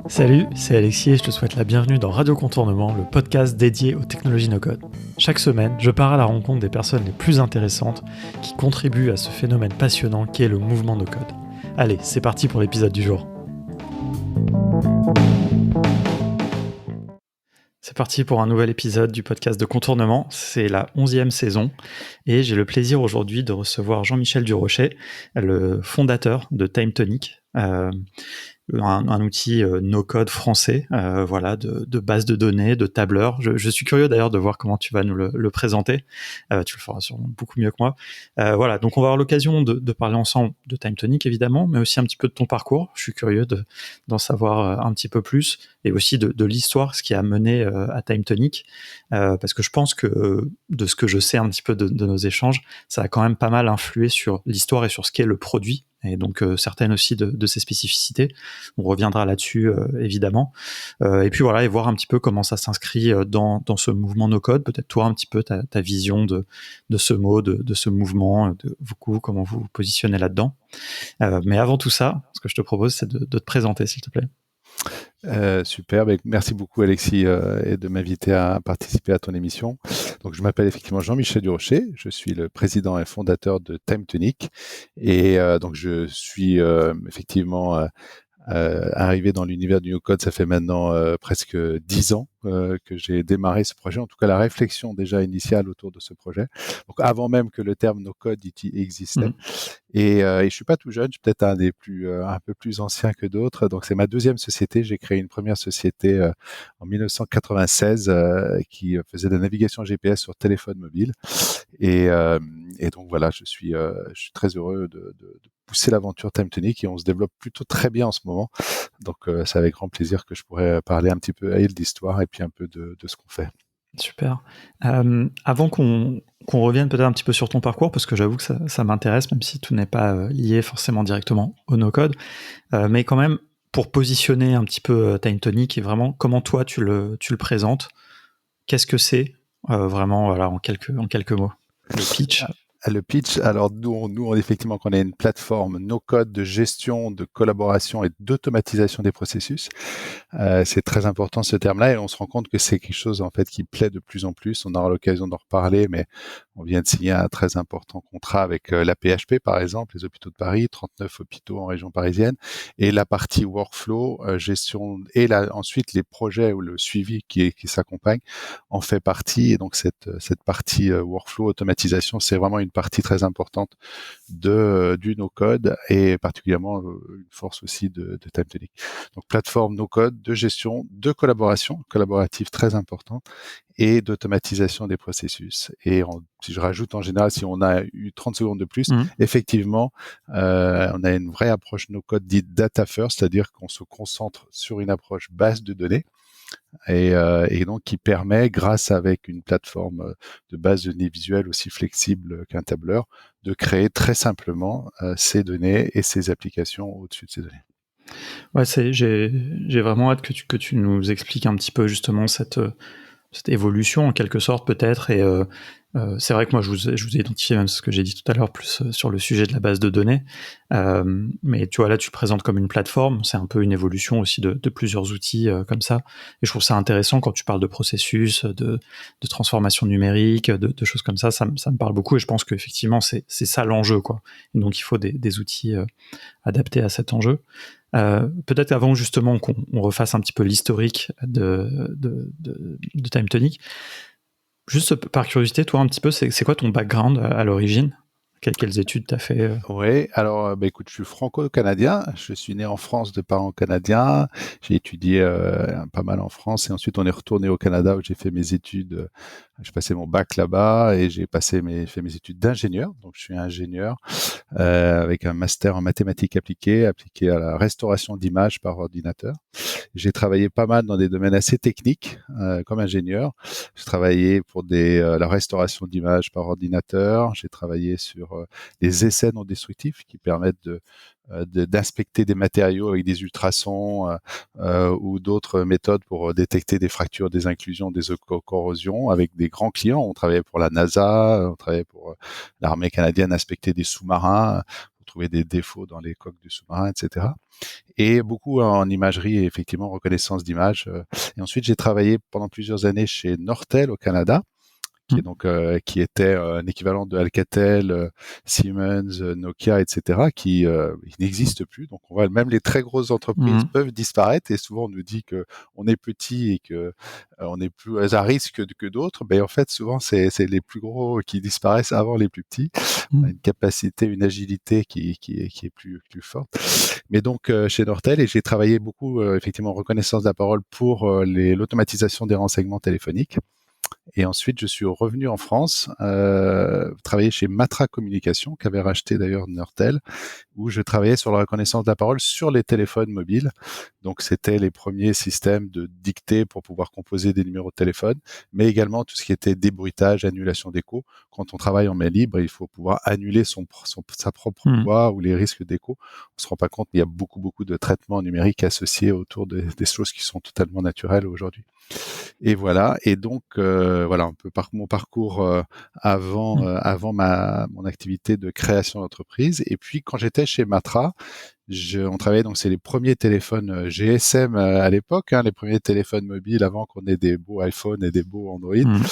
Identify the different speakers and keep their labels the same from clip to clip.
Speaker 1: Salut, c'est Alexis et je te souhaite la bienvenue dans Radio Contournement, le podcast dédié aux technologies no-code. Chaque semaine, je pars à la rencontre des personnes les plus intéressantes qui contribuent à ce phénomène passionnant qu'est le mouvement no-code. Allez, c'est parti pour l'épisode du jour. C'est parti pour un nouvel épisode du podcast de Contournement. C'est la 11e saison et j'ai le plaisir aujourd'hui de recevoir Jean-Michel Durochet, le fondateur de TimeTonic. Un outil no-code français, de base de données, de tableur. Je suis curieux d'ailleurs de voir comment tu vas nous le présenter. Tu le feras sûrement beaucoup mieux que moi. Donc on va avoir l'occasion de parler ensemble de TimeTonic évidemment, mais aussi un petit peu de ton parcours. Je suis curieux d'en savoir un petit peu plus et aussi de l'histoire, ce qui a mené à TimeTonic, parce que je pense que de ce que je sais un petit peu de nos échanges, ça a quand même pas mal influé sur l'histoire et sur ce qu'est le produit, et donc certaines aussi de ses spécificités. On reviendra là-dessus évidemment. Et puis voilà, et voir un petit peu comment ça s'inscrit dans ce mouvement no-code. Peut-être toi un petit peu ta vision de ce mot, de ce mouvement, de vous, comment vous vous positionnez là-dedans. Mais avant tout ça, ce que je te propose, c'est de te présenter, s'il te plaît.
Speaker 2: Super, merci beaucoup Alexis et de m'inviter à participer à ton émission. Donc je m'appelle effectivement Jean-Michel Durochet, je suis le président et fondateur de TimeTonic et donc je suis effectivement arrivé dans l'univers du no-code, ça fait maintenant presque 10 ans que j'ai démarré ce projet, en tout cas la réflexion déjà initiale autour de ce projet, donc avant même que le terme no-code existait. Et je suis pas tout jeune, je suis peut-être un peu plus ancien que d'autres. Donc c'est ma deuxième société. J'ai créé une première société en 1996 qui faisait de la navigation GPS sur téléphone mobile. Et donc voilà, je suis très heureux de pousser l'aventure TimeTonic et on se développe plutôt très bien en ce moment. Donc c'est avec grand plaisir que je pourrais parler un petit peu à elle d'histoire et puis un peu de ce qu'on fait.
Speaker 1: Super. Avant qu'on revienne peut-être un petit peu sur ton parcours, parce que j'avoue que ça m'intéresse, même si tout n'est pas lié forcément directement au no-code, mais quand même, pour positionner un petit peu TimeTonic et vraiment comment toi tu le présentes, qu'est-ce que c'est vraiment, voilà, en quelques mots, le pitch.
Speaker 2: Le pitch, alors nous, effectivement, qu'on a une plateforme no-code de gestion, de collaboration et d'automatisation des processus. C'est très important ce terme-là et on se rend compte que c'est quelque chose en fait qui plaît de plus en plus. On aura l'occasion d'en reparler, mais on vient de signer un très important contrat avec la PHP par exemple, les hôpitaux de Paris, 39 hôpitaux en région parisienne, et la partie workflow, gestion et ensuite les projets ou le suivi qui s'accompagne en fait partie. Et donc cette partie workflow automatisation, c'est vraiment une partie très importante du no-code et particulièrement une force aussi de TimeTonic. Donc plateforme no-code de gestion, de collaboration collaborative très importante et d'automatisation des processus. Et si je rajoute en général, si on a eu 30 secondes de plus, effectivement, on a une vraie approche no-code dite data first, c'est-à-dire qu'on se concentre sur une approche base de données et donc qui permet, grâce avec une plateforme de base de données visuelle aussi flexible qu'un tableur, de créer très simplement ces données et ces applications au-dessus de ces données.
Speaker 1: Ouais, j'ai vraiment hâte que tu nous expliques un petit peu justement cette évolution en quelque sorte peut-être, et c'est vrai que moi je vous ai identifié, même ce que j'ai dit tout à l'heure, plus sur le sujet de la base de données, mais tu vois là tu présentes comme une plateforme, c'est un peu une évolution aussi de plusieurs outils comme ça, et je trouve ça intéressant quand tu parles de processus, de transformation numérique, de choses comme ça me parle beaucoup, et je pense qu'effectivement c'est ça l'enjeu, quoi, et donc il faut des outils adaptés à cet enjeu. Peut-être avant justement qu'on refasse un petit peu l'historique de TimeTonic, juste par curiosité, toi un petit peu, c'est quoi ton background à l'origine ? Quelles études t'as fait ?
Speaker 2: Oui, alors écoute, je suis franco-canadien, je suis né en France de parents canadiens, j'ai étudié pas mal en France et ensuite on est retourné au Canada où j'ai fait mes études, j'ai passé mon bac là-bas et j'ai fait mes études d'ingénieur, donc je suis ingénieur avec un master en mathématiques appliquées à la restauration d'images par ordinateur. J'ai travaillé pas mal dans des domaines assez techniques comme ingénieur. J'ai travaillé pour la restauration d'images par ordinateur. J'ai travaillé sur les essais non destructifs qui permettent d'inspecter des matériaux avec des ultrasons ou d'autres méthodes pour détecter des fractures, des inclusions, des corrosions avec des grands clients. On travaillait pour la NASA, on travaillait pour l'armée canadienne, inspecter des sous-marins, pour trouver des défauts dans les coques du sous-marin, etc. Et beaucoup en imagerie et effectivement reconnaissance d'images. Et ensuite, j'ai travaillé pendant plusieurs années chez Nortel au Canada, qui est
Speaker 1: Mm.
Speaker 2: donc qui était un équivalent de Alcatel, Siemens, Nokia, etc., qui n'existe plus. Donc on voit même les très grosses entreprises
Speaker 1: Mm.
Speaker 2: peuvent disparaître. Et souvent on nous dit que on est petit et que on est plus à risque que d'autres. Mais en fait souvent c'est les plus gros qui disparaissent avant les plus petits. On a
Speaker 1: Mm.
Speaker 2: une capacité, une agilité qui est plus forte. Mais donc chez Nortel, et j'ai travaillé beaucoup effectivement en reconnaissance de la parole pour l'automatisation des renseignements téléphoniques. Et ensuite, je suis revenu en France, travailler chez Matra Communication, qui avait racheté d'ailleurs Nortel, où je travaillais sur la reconnaissance de la parole sur les téléphones mobiles. Donc, c'était les premiers systèmes de dictée pour pouvoir composer des numéros de téléphone, mais également tout ce qui était débruitage, annulation d'écho. Quand on travaille en main libre, il faut pouvoir annuler sa propre
Speaker 1: Mm.
Speaker 2: voix ou les risques d'écho. On se rend pas compte, mais il y a beaucoup de traitements numériques associés autour des choses qui sont totalement naturelles aujourd'hui. Et voilà. Et donc voilà un peu mon parcours
Speaker 1: Mm.
Speaker 2: avant mon activité de création d'entreprise. Et puis quand j'étais chez Matra, on travaillait donc c'est les premiers téléphones GSM à l'époque, hein, les premiers téléphones mobiles avant qu'on ait des beaux iPhones et des beaux Android.
Speaker 1: Mm.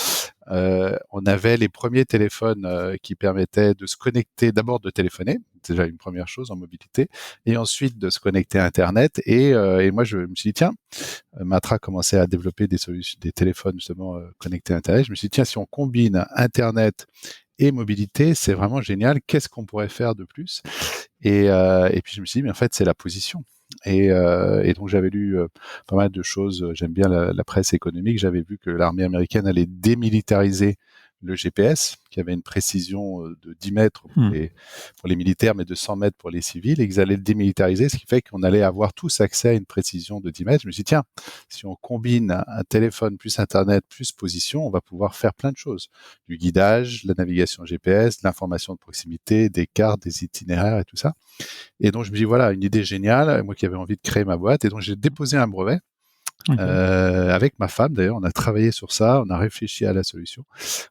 Speaker 2: On avait les premiers téléphones qui permettaient de se connecter, d'abord de téléphoner, déjà une première chose en mobilité, et ensuite de se connecter à Internet. Et moi, je me suis dit, tiens, Matra commençait à développer des solutions, des téléphones justement connectés à Internet. Je me suis dit, tiens, si on combine Internet et mobilité, c'est vraiment génial. Qu'est-ce qu'on pourrait faire de plus? Et puis je me suis dit, mais en fait, c'est la position. Et donc j'avais lu pas mal de choses. J'aime bien la presse économique. J'avais vu que l'armée américaine allait démilitariser le GPS, qui avait une précision de 10 mètres
Speaker 1: Mm.
Speaker 2: pour les militaires, mais de 100 mètres pour les civils, et qu'ils allaient le démilitariser, ce qui fait qu'on allait avoir tous accès à une précision de 10 mètres. Je me suis dit, tiens, si on combine un téléphone plus Internet plus position, on va pouvoir faire plein de choses. Du guidage, la navigation GPS, de l'information de proximité, des cartes, des itinéraires et tout ça. Et donc je me dis, voilà, une idée géniale, moi qui avais envie de créer ma boîte. Et donc j'ai déposé un brevet.
Speaker 1: Ok.
Speaker 2: Avec ma femme d'ailleurs, on a travaillé sur ça, on a réfléchi à la solution,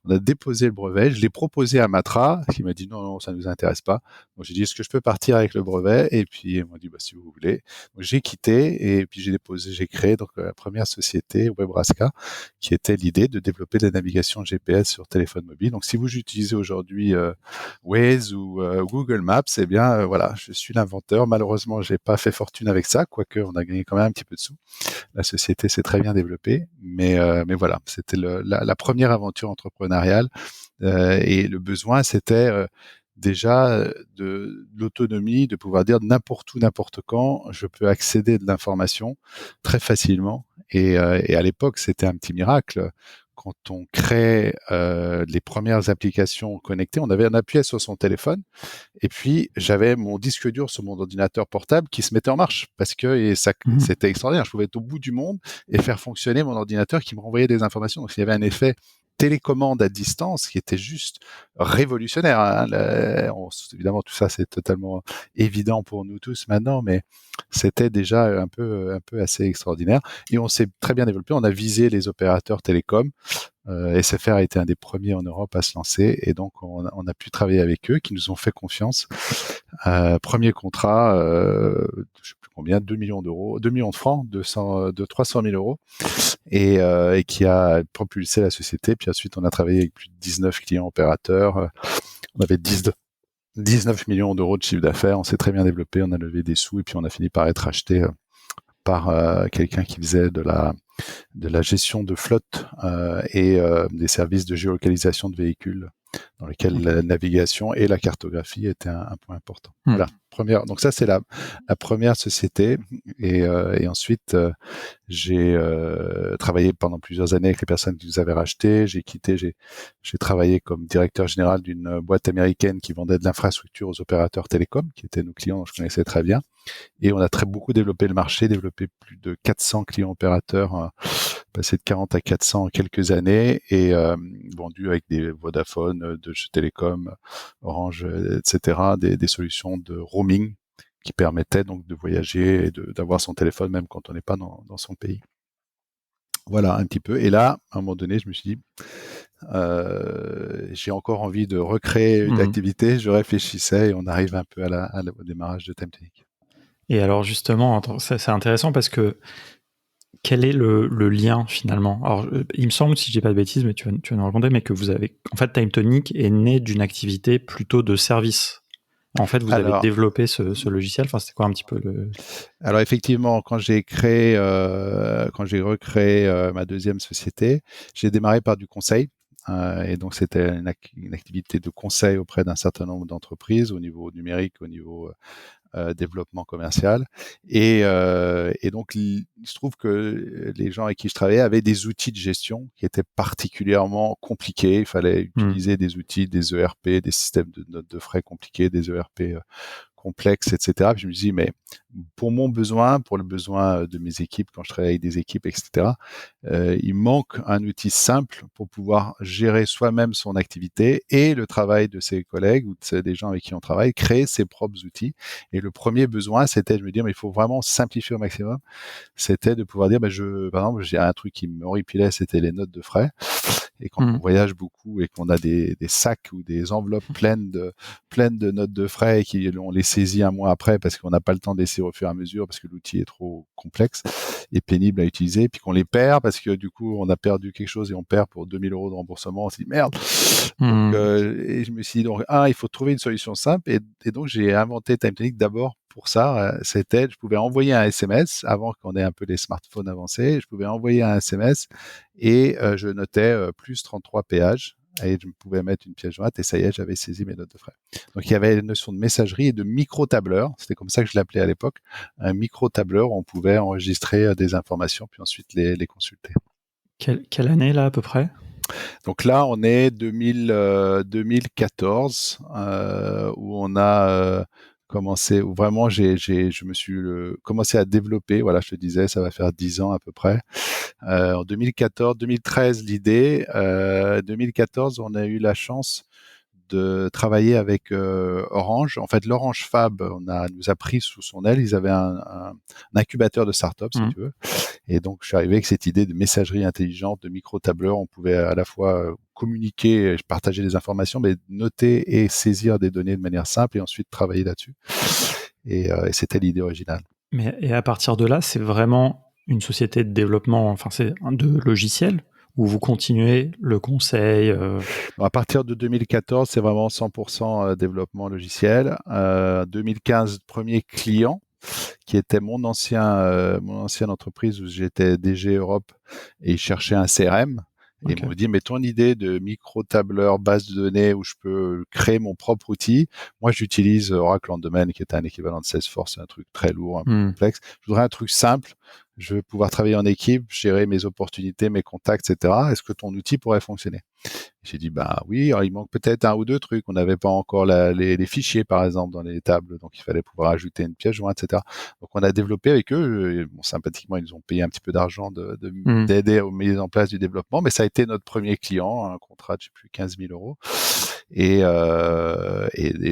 Speaker 2: on a déposé le brevet, je l'ai proposé à Matra, qui m'a dit non, non, ça ne nous intéresse pas. Donc j'ai dit est-ce que je peux partir avec le brevet, et puis ils m'ont dit bah si vous voulez. Donc j'ai quitté et puis j'ai créé donc la première société Webraska, qui était l'idée de développer de la navigation GPS sur téléphone mobile. Donc si vous utilisez aujourd'hui Waze ou Google Maps, eh bien voilà, je suis l'inventeur. Malheureusement, j'ai pas fait fortune avec ça, quoique on a gagné quand même un petit peu de sous. La société s'est très bien développée, mais voilà, c'était la première aventure entrepreneuriale. Et le besoin, c'était déjà de l'autonomie, de pouvoir dire n'importe où, n'importe quand, je peux accéder de l'information très facilement. Et à l'époque, c'était un petit miracle. Quand on crée les premières applications connectées, on appuyait sur son téléphone, et puis j'avais mon disque dur sur mon ordinateur portable qui se mettait en marche parce que
Speaker 1: Mm.
Speaker 2: c'était extraordinaire. Je pouvais être au bout du monde et faire fonctionner mon ordinateur qui me renvoyait des informations. Donc il y avait un effet télécommande à distance qui était juste révolutionnaire, hein. Évidemment, tout ça c'est totalement évident pour nous tous maintenant, mais c'était déjà un peu assez extraordinaire. Et on s'est très bien développé. On a visé les opérateurs télécoms. SFR a été un des premiers en Europe à se lancer, et donc on a pu travailler avec eux, qui nous ont fait confiance. Premier contrat, je sais plus combien, 2 millions d'euros, 2 millions de francs, de 300 000 euros, et qui a propulsé la société. Puis ensuite, on a travaillé avec plus de 19 clients opérateurs. On avait 19 millions d'euros de chiffre d'affaires. On s'est très bien développé, on a levé des sous, et puis on a fini par être acheté par quelqu'un qui faisait de la gestion de flotte et des services de géolocalisation de véhicules, dans lesquels
Speaker 1: Ok.
Speaker 2: la navigation et la cartographie étaient un point important.
Speaker 1: Mm.
Speaker 2: Voilà. Donc ça c'est la première société, et ensuite j'ai travaillé pendant plusieurs années avec les personnes qui nous avaient racheté. J'ai quitté, j'ai travaillé comme directeur général d'une boîte américaine qui vendait de l'infrastructure aux opérateurs télécoms, qui étaient nos clients, dont je connaissais très bien. Et on a beaucoup développé le marché, développé plus de 400 clients opérateurs, passé de 40 à 400 en quelques années, et vendu avec des Vodafone, Deutsche Telekom, Orange, etc., des solutions de roaming qui permettaient donc de voyager et d'avoir son téléphone même quand on n'est pas dans son pays. Voilà, un petit peu. Et là, à un moment donné, je me suis dit, j'ai encore envie de recréer une
Speaker 1: Mhm.
Speaker 2: activité. Je réfléchissais et on arrive un peu au démarrage de TimeTonic.
Speaker 1: Et alors justement, attends, c'est intéressant parce que quel est le lien finalement? Alors, il me semble, si je dis pas de bêtises, mais tu vas nous raconter, mais que vous avez, en fait, TimeTonic est né d'une activité plutôt de service. En fait, vous avez
Speaker 2: Alors,
Speaker 1: développé ce logiciel. Enfin, c'était quoi un petit peu le...
Speaker 2: alors effectivement, quand j'ai recréé ma deuxième société, j'ai démarré par du conseil. Et donc, c'était une activité de conseil auprès d'un certain nombre d'entreprises au niveau numérique, au niveau développement commercial. Et donc, il se trouve que les gens avec qui je travaillais avaient des outils de gestion qui étaient particulièrement compliqués. Il fallait utiliser des outils, des ERP, des systèmes de notes de frais compliqués, des ERP complexes, etc. Puis je me dis, mais pour mon besoin, pour le besoin de mes équipes, quand je travaille avec des équipes, etc., il manque un outil simple pour pouvoir gérer soi-même son activité et le travail de ses collègues ou des gens avec qui on travaille, créer ses propres outils. Et le premier besoin, c'était de me dire, mais il faut vraiment simplifier au maximum. C'était de pouvoir dire, par exemple, j'ai un truc qui m'horripilait, c'était les notes de frais. Et quand on
Speaker 1: Mhm.
Speaker 2: voyage beaucoup et qu'on a des sacs ou des enveloppes pleines de notes de frais et qu'on les saisit un mois après parce qu'on n'a pas le temps de laisser au fur et à mesure parce que l'outil est trop complexe et pénible à utiliser, puis qu'on les perd parce que du coup on a perdu quelque chose et on perd pour 2000 € de remboursement, on se dit merde. Donc,
Speaker 1: Mhm.
Speaker 2: et je me suis dit, donc, il faut trouver une solution simple. Et donc, j'ai inventé TimeTonic d'abord pour ça. C'était, je pouvais envoyer un SMS avant qu'on ait un peu les smartphones avancés. Je pouvais envoyer un SMS et je notais plus 33 péages. Et je pouvais mettre une pièce jointe et ça y est, j'avais saisi mes notes de frais. Donc, il y avait une notion de messagerie et de micro-tableur. C'était comme ça que je l'appelais à l'époque. Un micro-tableur où on pouvait enregistrer des informations puis ensuite les consulter.
Speaker 1: Quelle année, là, à peu près?
Speaker 2: Donc là, on est 2014, où on a commencé, où vraiment je me suis commencé à développer. Voilà, je te disais, ça va faire 10 ans à peu près. En 2014, 2013, l'idée. 2014, on a eu la chance de travailler avec Orange. En fait, l'Orange Fab nous a pris sous son aile. Ils avaient un incubateur de start-up, si
Speaker 1: Mhm.
Speaker 2: tu veux. Et donc, je suis arrivé avec cette idée de messagerie intelligente, de micro-tableur. On pouvait à la fois communiquer, partager des informations, mais noter et saisir des données de manière simple et ensuite travailler là-dessus. Et c'était l'idée originale.
Speaker 1: Mais, et à partir de là, c'est vraiment une société de développement, enfin, c'est de logiciels, où vous continuez le conseil.
Speaker 2: Donc, à partir de 2014, c'est vraiment 100% développement logiciel. 2015, premier client, qui était mon ancienne entreprise où j'étais DG Europe et ils cherchaient un CRM. Et ils
Speaker 1: Ok.
Speaker 2: m'ont dit, mais ton idée de micro-tableur, base de données où je peux créer mon propre outil, moi j'utilise Oracle en domaine qui est un équivalent de Salesforce, un truc très lourd, un peu
Speaker 1: Mhm.
Speaker 2: complexe. Je voudrais un truc simple. Je veux pouvoir travailler en équipe, gérer mes opportunités, mes contacts, etc. Est-ce que ton outil pourrait fonctionner? J'ai dit, bah oui, alors il manque peut-être un ou deux trucs. On n'avait pas encore les fichiers, par exemple, dans les tables, donc il fallait pouvoir ajouter une pièce jointe, etc. Donc on a développé avec eux. Bon, sympathiquement, ils nous ont payé un petit peu d'argent
Speaker 1: Mhm.
Speaker 2: d'aider aux mises en place du développement, mais ça a été notre premier client, un contrat de, je sais plus, 15 000 euros. Et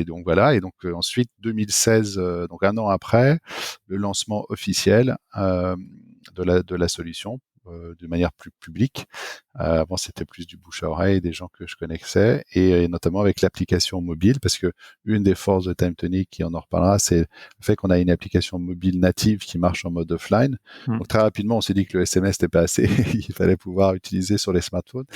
Speaker 2: donc voilà. Et donc ensuite, 2016, donc un an après, le lancement officiel de la solution de manière plus publique. Avant, c'était plus du bouche à oreille, des gens que je connaissais, et notamment avec l'application mobile, parce que une des forces de TimeTonic, qui en reparlera, c'est le fait qu'on a une application mobile native qui marche en mode offline.
Speaker 1: Mhm.
Speaker 2: Donc très rapidement, on s'est dit que le SMS n'était pas assez, il fallait pouvoir utiliser sur les smartphones.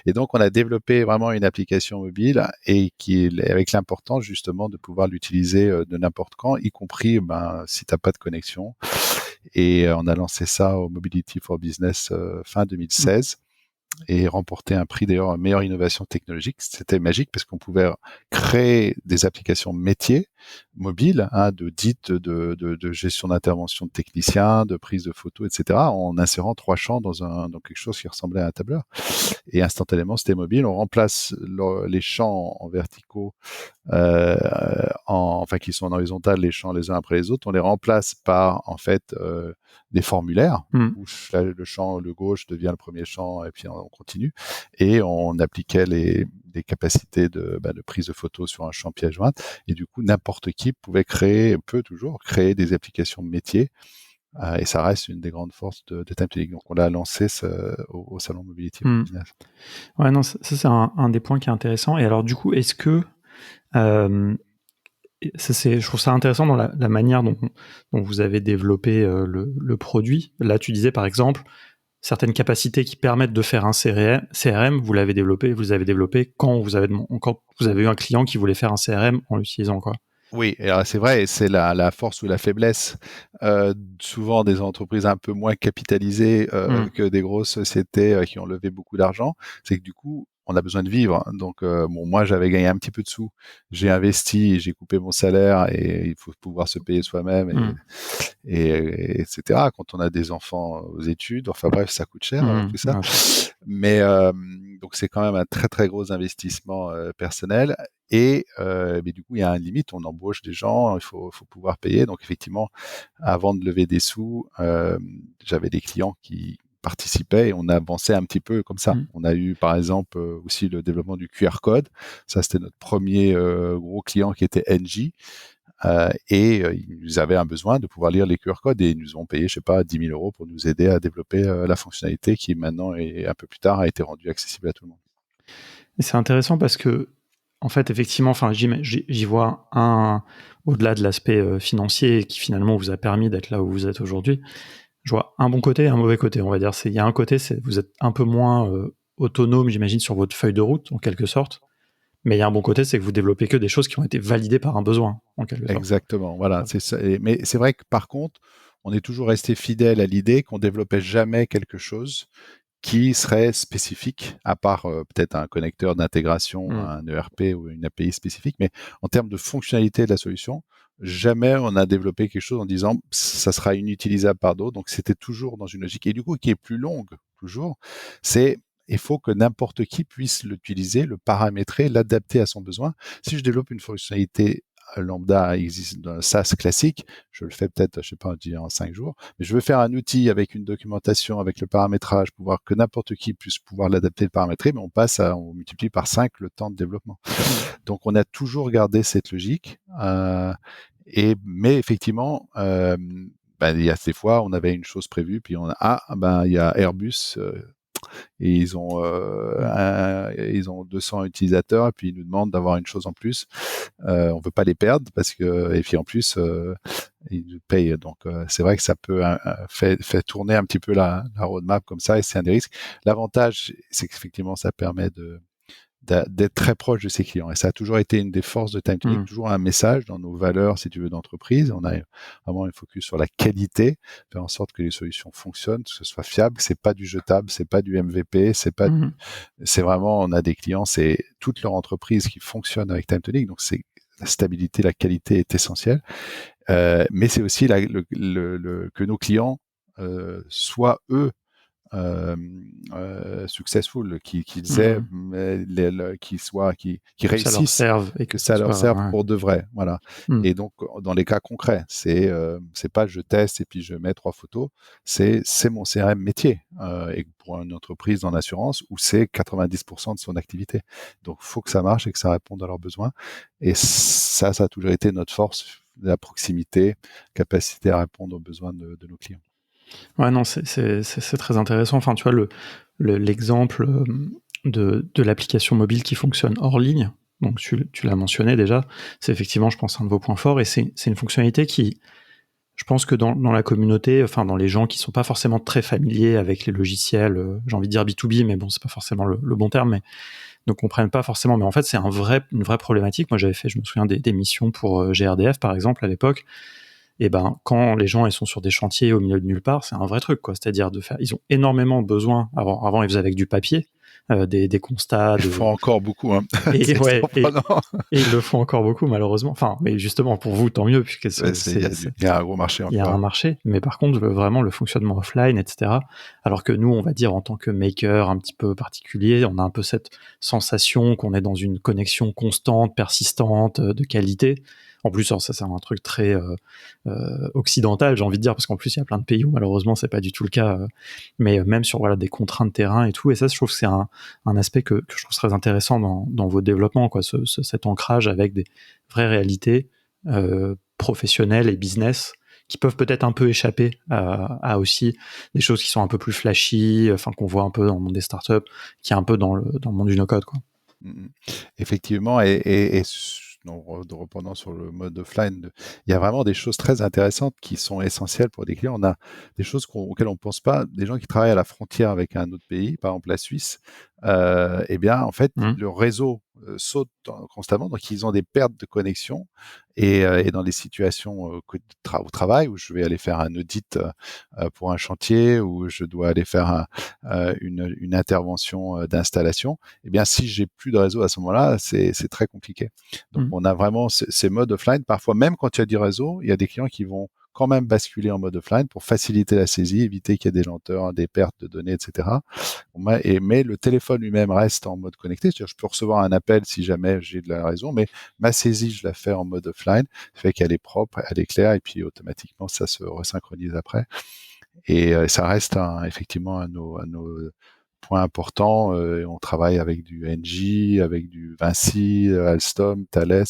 Speaker 2: Et donc, on a développé vraiment une application mobile et qui est avec l'importance justement de pouvoir l'utiliser de n'importe quand, y compris si tu n'as pas de connexion. Et on a lancé ça au Mobility for Business fin 2016 et remporté un prix d'ailleurs meilleure innovation technologique. C'était magique parce qu'on pouvait créer des applications métiers mobiles, de gestion d'intervention de techniciens, de prise de photos, etc., en insérant 3 champs dans quelque chose qui ressemblait à un tableur. Et instantanément, c'était mobile. On remplace les champs en verticaux, enfin qui sont en horizontal, les champs les uns après les autres. On les remplace par en fait des formulaires
Speaker 1: Mhm.
Speaker 2: où le champ le gauche devient le premier champ et puis on continue. Et on appliquait des capacités de prise de photos sur un champ pièce jointe. Et du coup, n'importe qui peut toujours créer des applications métiers Et ça reste une des grandes forces de TimeTonic. Donc, on l'a lancé au Salon Mobility Business.
Speaker 1: Ouais, non, ça c'est un des points qui est intéressant. Et alors, du coup, est-ce que je trouve ça intéressant dans la manière dont vous avez développé le produit. Là, tu disais par exemple certaines capacités qui permettent de faire un CRM, vous avez développé quand vous avez eu un client qui voulait faire un CRM en l'utilisant, quoi.
Speaker 2: Oui, et alors c'est vrai, et c'est la force ou la faiblesse souvent des entreprises un peu moins capitalisées que des grosses sociétés qui ont levé beaucoup d'argent, c'est que du coup, on a besoin de vivre. Donc, moi, j'avais gagné un petit peu de sous, j'ai investi, j'ai coupé mon salaire, et il faut pouvoir se payer soi-même, et etc. Quand on a des enfants aux études, enfin bref, ça coûte cher tout ça. Mais donc c'est quand même un très très gros investissement personnel. Et mais du coup, il y a une limite. On embauche des gens, il faut pouvoir payer. Donc effectivement, avant de lever des sous, j'avais des clients qui participaient et on a avancé un petit peu comme ça. On a eu par exemple aussi le développement du QR code. Ça, c'était notre premier gros client qui était Engie. Ils avaient un besoin de pouvoir lire les QR codes et ils nous ont payé, je sais pas, 10 000 euros pour nous aider à développer la fonctionnalité qui maintenant, et un peu plus tard, a été rendue accessible à tout le monde.
Speaker 1: Et c'est intéressant parce que, en fait, effectivement, enfin, j'y vois au-delà de l'aspect financier qui finalement vous a permis d'être là où vous êtes aujourd'hui. Je vois un bon côté et un mauvais côté, on va dire. Il y a un côté, c'est vous êtes un peu moins autonome, j'imagine, sur votre feuille de route, en quelque sorte. Mais il y a un bon côté, c'est que vous développez que des choses qui ont été validées par un besoin, en quelque sorte.
Speaker 2: Exactement, voilà. C'est ça. Mais c'est vrai que par contre, on est toujours resté fidèle à l'idée qu'on développait jamais quelque chose qui serait spécifique, à part peut-être un connecteur d'intégration, un ERP ou une API spécifique. Mais en termes de fonctionnalité de la solution, jamais on a développé quelque chose en disant ça sera inutilisable par d'autres. Donc c'était toujours dans une logique, et du coup qui est plus longue toujours, c'est il faut que n'importe qui puisse l'utiliser, le paramétrer, l'adapter à son besoin. Si je développe une fonctionnalité lambda existe dans un SaaS classique, je le fais peut-être, je sais pas, en 5 jours, mais je veux faire un outil avec une documentation, avec le paramétrage, pouvoir que n'importe qui puisse pouvoir l'adapter, le paramétrer, mais on multiplie par 5 le temps de développement. Donc on a toujours gardé cette logique, mais effectivement, il y a des fois, on avait une chose prévue, puis il y a Airbus, et ils ont 200 utilisateurs, et puis ils nous demandent d'avoir une chose en plus. On veut pas les perdre et puis en plus ils nous payent. Donc c'est vrai que ça peut fait tourner un petit peu la roadmap comme ça, et c'est un des risques. L'avantage, c'est qu'effectivement ça permet d'être très proche de ses clients. Et ça a toujours été une des forces de TimeTonic, toujours un message dans nos valeurs, si tu veux, d'entreprise. On a vraiment un focus sur la qualité, faire en sorte que les solutions fonctionnent, que ce soit fiable. C'est pas du jetable, c'est pas du MVP, c'est vraiment, on a des clients, c'est toute leur entreprise qui fonctionne avec TimeTonic. Donc c'est la stabilité, la qualité est essentielle. Mais c'est aussi que nos clients soient eux successful, qui réussissent,
Speaker 1: ça leur serve et
Speaker 2: que ça leur serve pour de vrai, voilà. Et donc dans les cas concrets, c'est pas je teste et puis je mets 3 photos, c'est mon CRM métier, et pour une entreprise dans l'assurance où c'est 90% de son activité, donc faut que ça marche et que ça réponde à leurs besoins. Et ça a toujours été notre force, la proximité, capacité à répondre aux besoins de nos clients.
Speaker 1: Ouais, non, c'est très intéressant. Enfin, tu vois, l'exemple de l'application mobile qui fonctionne hors ligne, donc tu l'as mentionné déjà, c'est effectivement, je pense, un de vos points forts, et c'est une fonctionnalité qui, je pense que dans la communauté, enfin, dans les gens qui sont pas forcément très familiers avec les logiciels, j'ai envie de dire B2B, mais bon, c'est pas forcément le bon terme, mais ne comprennent pas forcément. Mais en fait, c'est une vraie problématique. Moi, je me souviens des missions pour GRDF, par exemple, à l'époque. Et ben, quand les gens ils sont sur des chantiers au milieu de nulle part, c'est un vrai truc, quoi. C'est-à-dire ils ont énormément besoin. Avant ils faisaient avec du papier, des constats.
Speaker 2: Ils font encore beaucoup, hein.
Speaker 1: Et ils le font encore beaucoup, malheureusement. Enfin, mais justement pour vous, tant mieux, puisque
Speaker 2: il y a un gros marché encore.
Speaker 1: Il y a un marché, mais par contre, vraiment le fonctionnement offline, etc. Alors que nous, on va dire en tant que maker un petit peu particulier, on a un peu cette sensation qu'on est dans une connexion constante, persistante, de qualité. En plus, ça c'est un truc très occidental, j'ai envie de dire, parce qu'en plus il y a plein de pays où malheureusement c'est pas du tout le cas, mais même sur des contraintes de terrain et tout. Et ça, je trouve que c'est un aspect que je trouve très intéressant dans vos développements, quoi, cet ancrage avec des vraies réalités professionnelles et business qui peuvent peut-être un peu échapper à aussi des choses qui sont un peu plus flashy, enfin qu'on voit un peu dans le monde des startups, qui est un peu dans le monde du no-code, quoi.
Speaker 2: Effectivement, reprenant sur le mode offline, il y a vraiment des choses très intéressantes qui sont essentielles pour des clients. On a des choses auxquelles on ne pense pas. Des gens qui travaillent à la frontière avec un autre pays, par exemple la Suisse, eh bien, en fait, le réseau saute constamment, donc ils ont des pertes de connexion. Et dans les situations au travail, où je vais aller faire un audit pour un chantier, où je dois aller faire une intervention d'installation, eh bien, si j'ai plus de réseau à ce moment-là, c'est très compliqué. Donc, on a vraiment ces modes offline. Parfois, même quand il y a du réseau, il y a des clients qui vont quand même basculer en mode offline pour faciliter la saisie, éviter qu'il y ait des lenteurs, des pertes de données, etc. Mais le téléphone lui-même reste en mode connecté. C'est-à-dire, je peux recevoir un appel si jamais j'ai de la réseau, mais ma saisie, je la fais en mode offline. Ça fait qu'elle est propre, elle est claire, et puis automatiquement, ça se resynchronise après. Et ça reste effectivement un de nos points importants. On travaille avec du Engie, avec du Vinci, Alstom, Thales,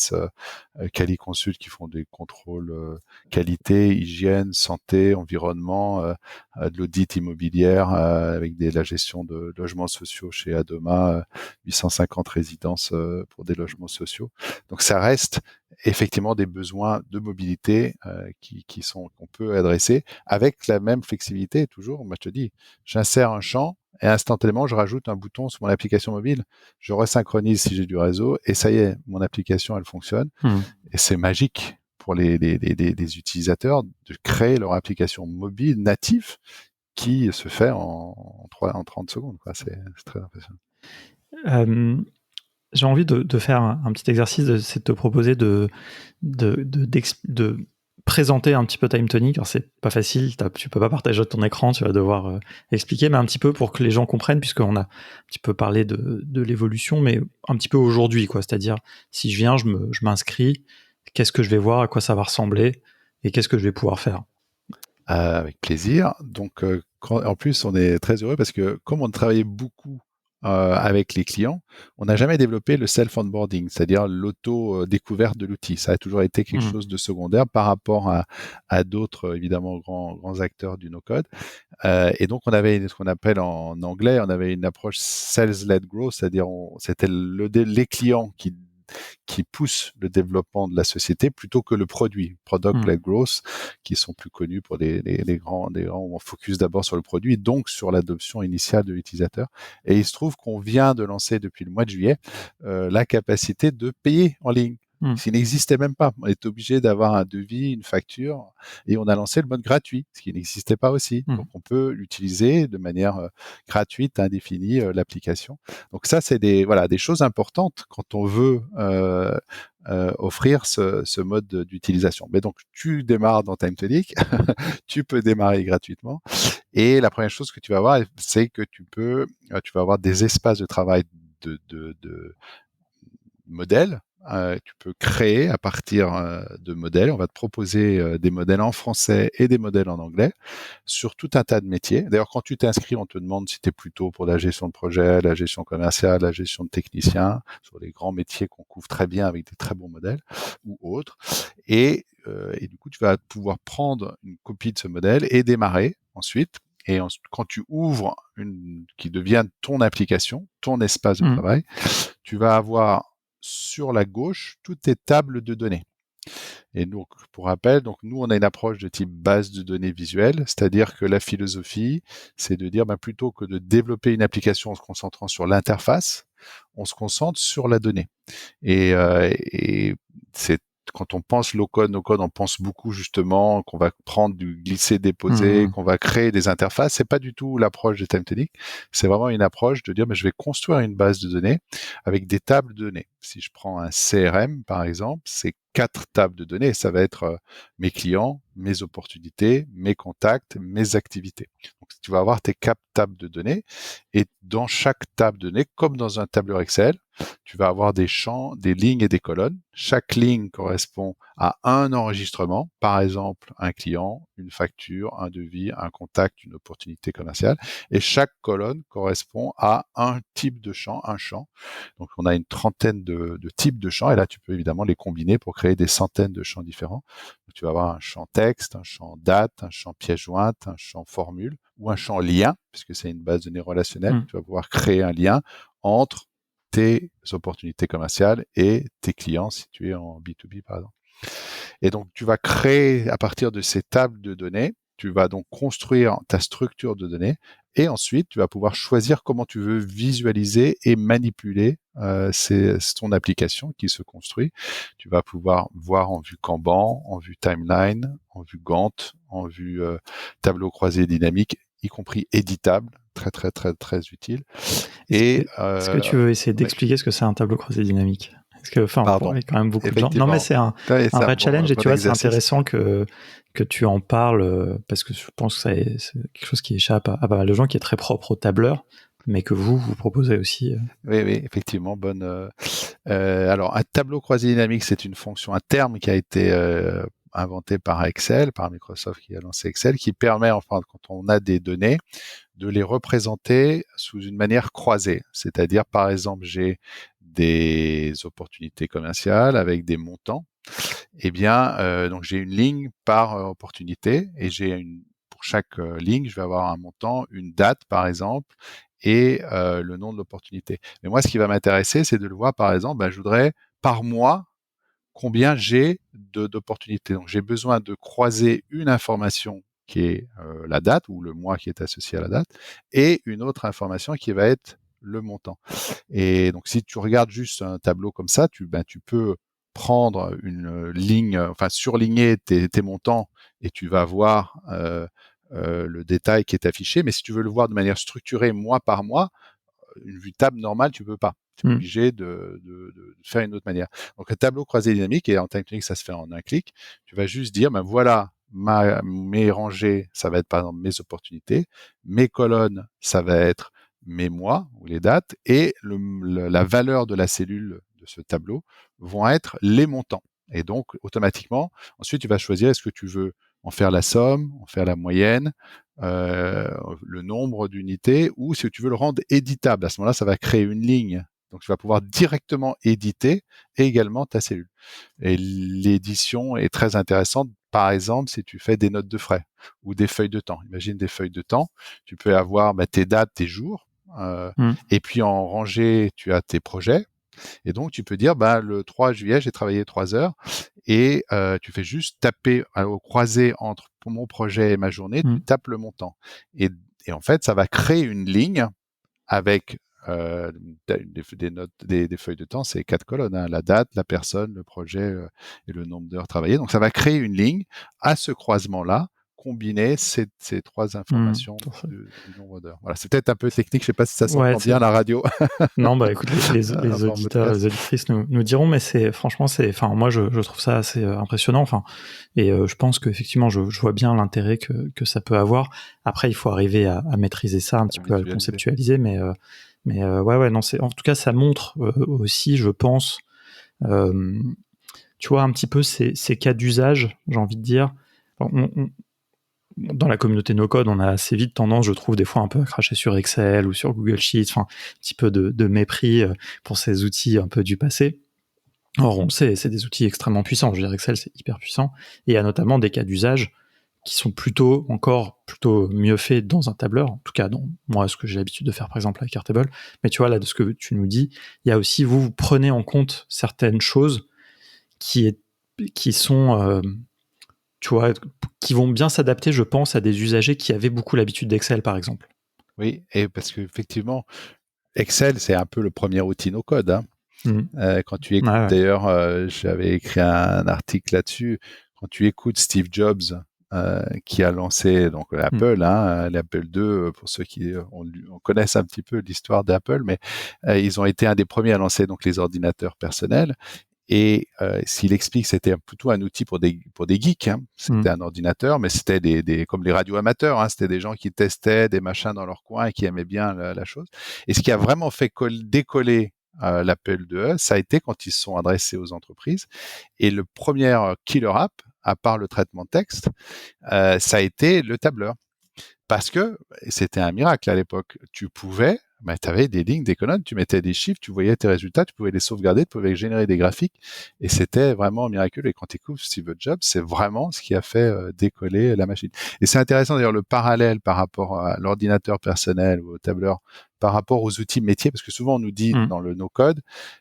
Speaker 2: Quali-Consult, qui font des contrôles qualité, hygiène, santé, environnement, de l'audit immobilière, avec la gestion de logements sociaux chez Adoma, 850 résidences pour des logements sociaux. Donc ça reste effectivement des besoins de mobilité qu'on peut adresser avec la même flexibilité. Toujours, moi je te dis, j'insère un champ et instantanément je rajoute un bouton sur mon application mobile, je resynchronise si j'ai du réseau, et ça y est, mon application elle fonctionne. Et c'est magique pour les utilisateurs de créer leur application mobile native qui se fait en 30 secondes, quoi. C'est très impressionnant.
Speaker 1: J'ai envie de faire un petit exercice, c'est de te proposer de présenter un petit peu TimeTonic. Alors c'est pas facile, tu peux pas partager ton écran, tu vas devoir expliquer, mais un petit peu pour que les gens comprennent, puisqu'on a un petit peu parlé de l'évolution, mais un petit peu aujourd'hui, quoi. C'est-à-dire, si je viens, je m'inscris, qu'est-ce que je vais voir, à quoi ça va ressembler, et qu'est-ce que je vais pouvoir faire.
Speaker 2: Avec plaisir. Donc, en plus, on est très heureux parce que comme on travaillait beaucoup avec les clients, on n'a jamais développé le self-onboarding, c'est-à-dire l'auto-découverte de l'outil. Ça a toujours été quelque chose de secondaire par rapport à d'autres, évidemment, grands acteurs du no-code. Et donc, on avait ce qu'on appelle en anglais, on avait une approche sales-led growth, c'est-à-dire c'était les clients qui poussent le développement de la société plutôt que le produit, product-led growth, qui sont plus connus pour des grands où on focus d'abord sur le produit, donc sur l'adoption initiale de l'utilisateur. Et il se trouve qu'on vient de lancer depuis le mois de juillet la capacité de payer en ligne. Ce qui n'existait même pas. On est obligé d'avoir un devis, une facture, et on a lancé le mode gratuit, ce qui n'existait pas aussi. Donc, on peut l'utiliser de manière gratuite, indéfinie, l'application. Donc ça, c'est des choses importantes quand on veut offrir ce mode d'utilisation. Mais donc, tu démarres dans TimeTonic, tu peux démarrer gratuitement, et la première chose que tu vas voir, c'est que tu vas avoir des espaces de travail de modèles. Tu peux créer à partir de modèles. On va te proposer des modèles en français et des modèles en anglais sur tout un tas de métiers. D'ailleurs, quand tu t'inscris, on te demande si tu es plutôt pour la gestion de projet, la gestion commerciale, la gestion de technicien, sur les grands métiers qu'on couvre très bien avec des très bons modèles ou autres. Et du coup, tu vas pouvoir prendre une copie de ce modèle et démarrer ensuite. Et quand tu ouvres qui devient ton application, ton espace de travail, tu vas avoir sur la gauche toutes tes tables de données. Et donc, pour rappel, nous, on a une approche de type base de données visuelle, c'est-à-dire que la philosophie, c'est de dire, plutôt que de développer une application en se concentrant sur l'interface, on se concentre sur la donnée. Et c'est quand on pense low-code, no-code, on pense beaucoup justement qu'on va prendre du glisser-déposer, qu'on va créer des interfaces. C'est pas du tout l'approche de TimeTonic. C'est vraiment une approche de dire, je vais construire une base de données avec des tables de données. Si je prends un CRM, par exemple, c'est 4 tables de données. Ça va être mes clients, mes opportunités, mes contacts, mes activités. Donc, tu vas avoir tes 4 tables de données, et dans chaque table de données, comme dans un tableur Excel, tu vas avoir des champs, des lignes et des colonnes. Chaque ligne correspond à un enregistrement, par exemple un client, une facture, un devis, un contact, une opportunité commerciale, et chaque colonne correspond à un type de champ, un champ. Donc on a une trentaine de types de champs, et là tu peux évidemment les combiner pour créer des centaines de champs différents. Donc, tu vas avoir un champ texte, un champ date, un champ pièce jointe, un champ formule, ou un champ lien, puisque c'est une base de données relationnelle. Tu vas pouvoir créer un lien entre tes opportunités commerciales et tes clients si tu es en B2B par exemple. Et donc, tu vas créer à partir de ces tables de données, tu vas donc construire ta structure de données et ensuite, tu vas pouvoir choisir comment tu veux visualiser et manipuler c'est ton application qui se construit. Tu vas pouvoir voir en vue Kanban, en vue timeline, en vue Gantt, en vue tableau croisé dynamique, y compris éditable, très très très très utile.
Speaker 1: Est-ce que tu veux essayer d'expliquer ce que c'est un tableau croisé dynamique? Parce que,
Speaker 2: Pardon.
Speaker 1: Il y a quand même beaucoup de gens. Non, mais c'est un vrai challenge et tu vois, c'est intéressant que tu en parles parce que je pense que c'est quelque chose qui échappe à pas mal de gens, qui est très propre au tableur, mais que vous proposez aussi.
Speaker 2: Oui, effectivement, bonne. Alors, un tableau croisé dynamique, c'est une fonction, un terme qui a été inventé par Excel, par Microsoft qui a lancé Excel, qui permet, enfin, quand on a des données, de les représenter sous une manière croisée. C'est-à-dire, par exemple, j'ai des opportunités commerciales avec des montants. Eh bien, donc j'ai une ligne par opportunité et pour chaque ligne, je vais avoir un montant, une date, par exemple, et le nom de l'opportunité. Mais moi, ce qui va m'intéresser, c'est de le voir, par exemple, je voudrais par mois combien j'ai d'opportunités. Donc, j'ai besoin de croiser une information qui est la date ou le mois qui est associé à la date et une autre information qui va être le montant. Et donc, si tu regardes juste un tableau comme ça, tu peux prendre une ligne, enfin surligner tes montants et tu vas voir le détail qui est affiché. Mais si tu veux le voir de manière structurée mois par mois, une vue table normale, tu peux pas. Tu es obligé de faire une autre manière. Donc, un tableau croisé dynamique, et en time technique, ça se fait en un clic. Tu vas juste dire, voilà, mes rangées, ça va être par exemple mes opportunités. Mes colonnes, ça va être mes mois ou les dates. Et la valeur de la cellule de ce tableau vont être les montants. Et donc, automatiquement, ensuite, tu vas choisir est-ce que tu veux en faire la somme, en faire la moyenne, le nombre d'unités, ou si tu veux le rendre éditable. À ce moment-là, ça va créer une ligne. Donc, tu vas pouvoir directement éditer également ta cellule. Et l'édition est très intéressante. Par exemple, si tu fais des notes de frais ou des feuilles de temps. Imagine des feuilles de temps. Tu peux avoir tes dates, tes jours. Et puis en rangée, tu as tes projets. Et donc, tu peux dire, le 3 juillet, j'ai travaillé 3 heures et tu fais juste taper au croisé entre mon projet et ma journée, tu tapes le montant. Et en fait, ça va créer une ligne avec des notes, des feuilles de temps, c'est 4 colonnes, hein, la date, la personne, le projet et le nombre d'heures travaillées. Donc, ça va créer une ligne à ce croisement-là, combiner ces 3 informations du nombre d'heures. Voilà, c'est peut-être un peu technique, je ne sais pas si ça s'entend bien à la radio.
Speaker 1: Non, écoute, les auditeurs, les auditrices nous diront, mais franchement, moi, je trouve ça assez impressionnant. Et je pense qu'effectivement, je vois bien l'intérêt que ça peut avoir. Après, il faut arriver à maîtriser ça un petit peu, à le conceptualiser, mais ouais, non, en tout cas, ça montre aussi, je pense, tu vois, un petit peu ces cas d'usage, j'ai envie de dire. Dans la communauté no-code, on a assez vite tendance, je trouve, des fois un peu à cracher sur Excel ou sur Google Sheets, un petit peu de mépris pour ces outils un peu du passé. Or, on le sait, c'est des outils extrêmement puissants. Je veux dire, Excel, c'est hyper puissant. Et il y a notamment des cas d'usage qui sont plutôt mieux faits dans un tableur. En tout cas, dans moi, ce que j'ai l'habitude de faire, par exemple, avec Airtable. Mais tu vois, là, de ce que tu nous dis, il y a aussi, vous prenez en compte certaines choses qui sont... tu vois, qui vont bien s'adapter, je pense, à des usagers qui avaient beaucoup l'habitude d'Excel, par exemple.
Speaker 2: Oui, et parce qu'effectivement, Excel, c'est un peu le premier outil no-code. Hein. Quand tu écoutes, d'ailleurs, j'avais écrit un article là-dessus, quand tu écoutes Steve Jobs, qui a lancé donc l'Apple, l'Apple II, pour ceux qui on connaissent un petit peu l'histoire d'Apple, mais ils ont été un des premiers à lancer donc les ordinateurs personnels. Et s'il explique, c'était plutôt un outil pour des geeks. Hein. C'était un ordinateur, mais c'était comme les radios amateurs. Hein. C'était des gens qui testaient des machins dans leur coin et qui aimaient bien la chose. Et ce qui a vraiment fait décoller l'appel de eux, ça a été quand ils se sont adressés aux entreprises. Et le premier killer app, à part le traitement de texte, ça a été le tableur. Parce que c'était un miracle à l'époque. Tu pouvais, tu avais des lignes, des colonnes, tu mettais des chiffres, tu voyais tes résultats, tu pouvais les sauvegarder, tu pouvais générer des graphiques, et c'était vraiment miraculeux. Et quand tu écoutes Steve Jobs, c'est vraiment ce qui a fait décoller la machine. Et c'est intéressant d'ailleurs le parallèle par rapport à l'ordinateur personnel ou au tableur, par rapport aux outils métiers, parce que souvent on nous dit dans le no-code,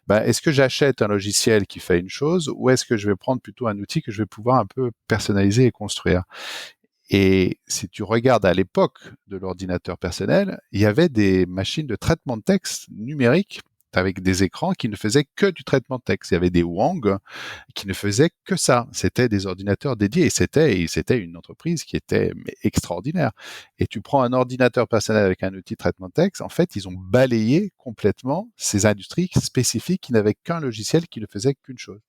Speaker 2: est-ce que j'achète un logiciel qui fait une chose, ou est-ce que je vais prendre plutôt un outil que je vais pouvoir un peu personnaliser et construire? Et si tu regardes à l'époque de l'ordinateur personnel, il y avait des machines de traitement de texte numériques avec des écrans qui ne faisaient que du traitement de texte. Il y avait des Wang qui ne faisaient que ça. C'était des ordinateurs dédiés et c'était une entreprise qui était extraordinaire. Et tu prends un ordinateur personnel avec un outil de traitement de texte, en fait, ils ont balayé complètement ces industries spécifiques qui n'avaient qu'un logiciel qui ne faisait qu'une chose.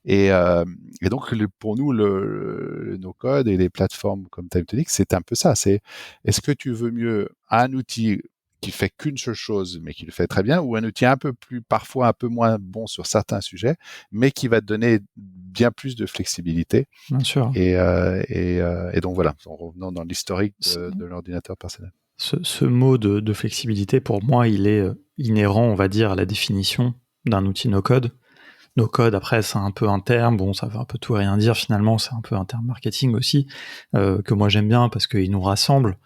Speaker 2: Et donc, pour nous, le no-code et les plateformes comme TimeTonic, c'est un peu ça. C'est, est-ce que tu veux mieux un outil qui fait qu'une seule chose, mais qui le fait très bien, ou un outil un peu plus, parfois un peu moins bon sur certains sujets, mais qui va te donner bien plus de flexibilité.
Speaker 1: Bien sûr.
Speaker 2: Et donc voilà, en revenant dans l'historique de l'ordinateur personnel.
Speaker 1: Ce mot de flexibilité, pour moi, il est inhérent, on va dire, à la définition d'un outil no-code. No-code, après, c'est un peu un terme, bon, ça veut un peu tout et rien dire, finalement, c'est un peu un terme marketing aussi, que moi j'aime bien parce qu'il nous rassemble,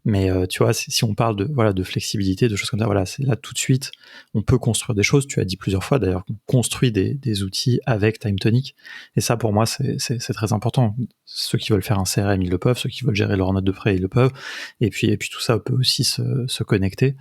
Speaker 1: mais tu vois, si on parle de flexibilité, de choses comme ça, voilà, c'est là tout de suite, on peut construire des choses, tu as dit plusieurs fois d'ailleurs, qu'on construit des outils avec TimeTonic, et ça pour moi c'est très important. Ceux qui veulent faire un CRM, ils le peuvent, ceux qui veulent gérer leurs notes de frais, ils le peuvent, et puis tout ça peut aussi se connecter.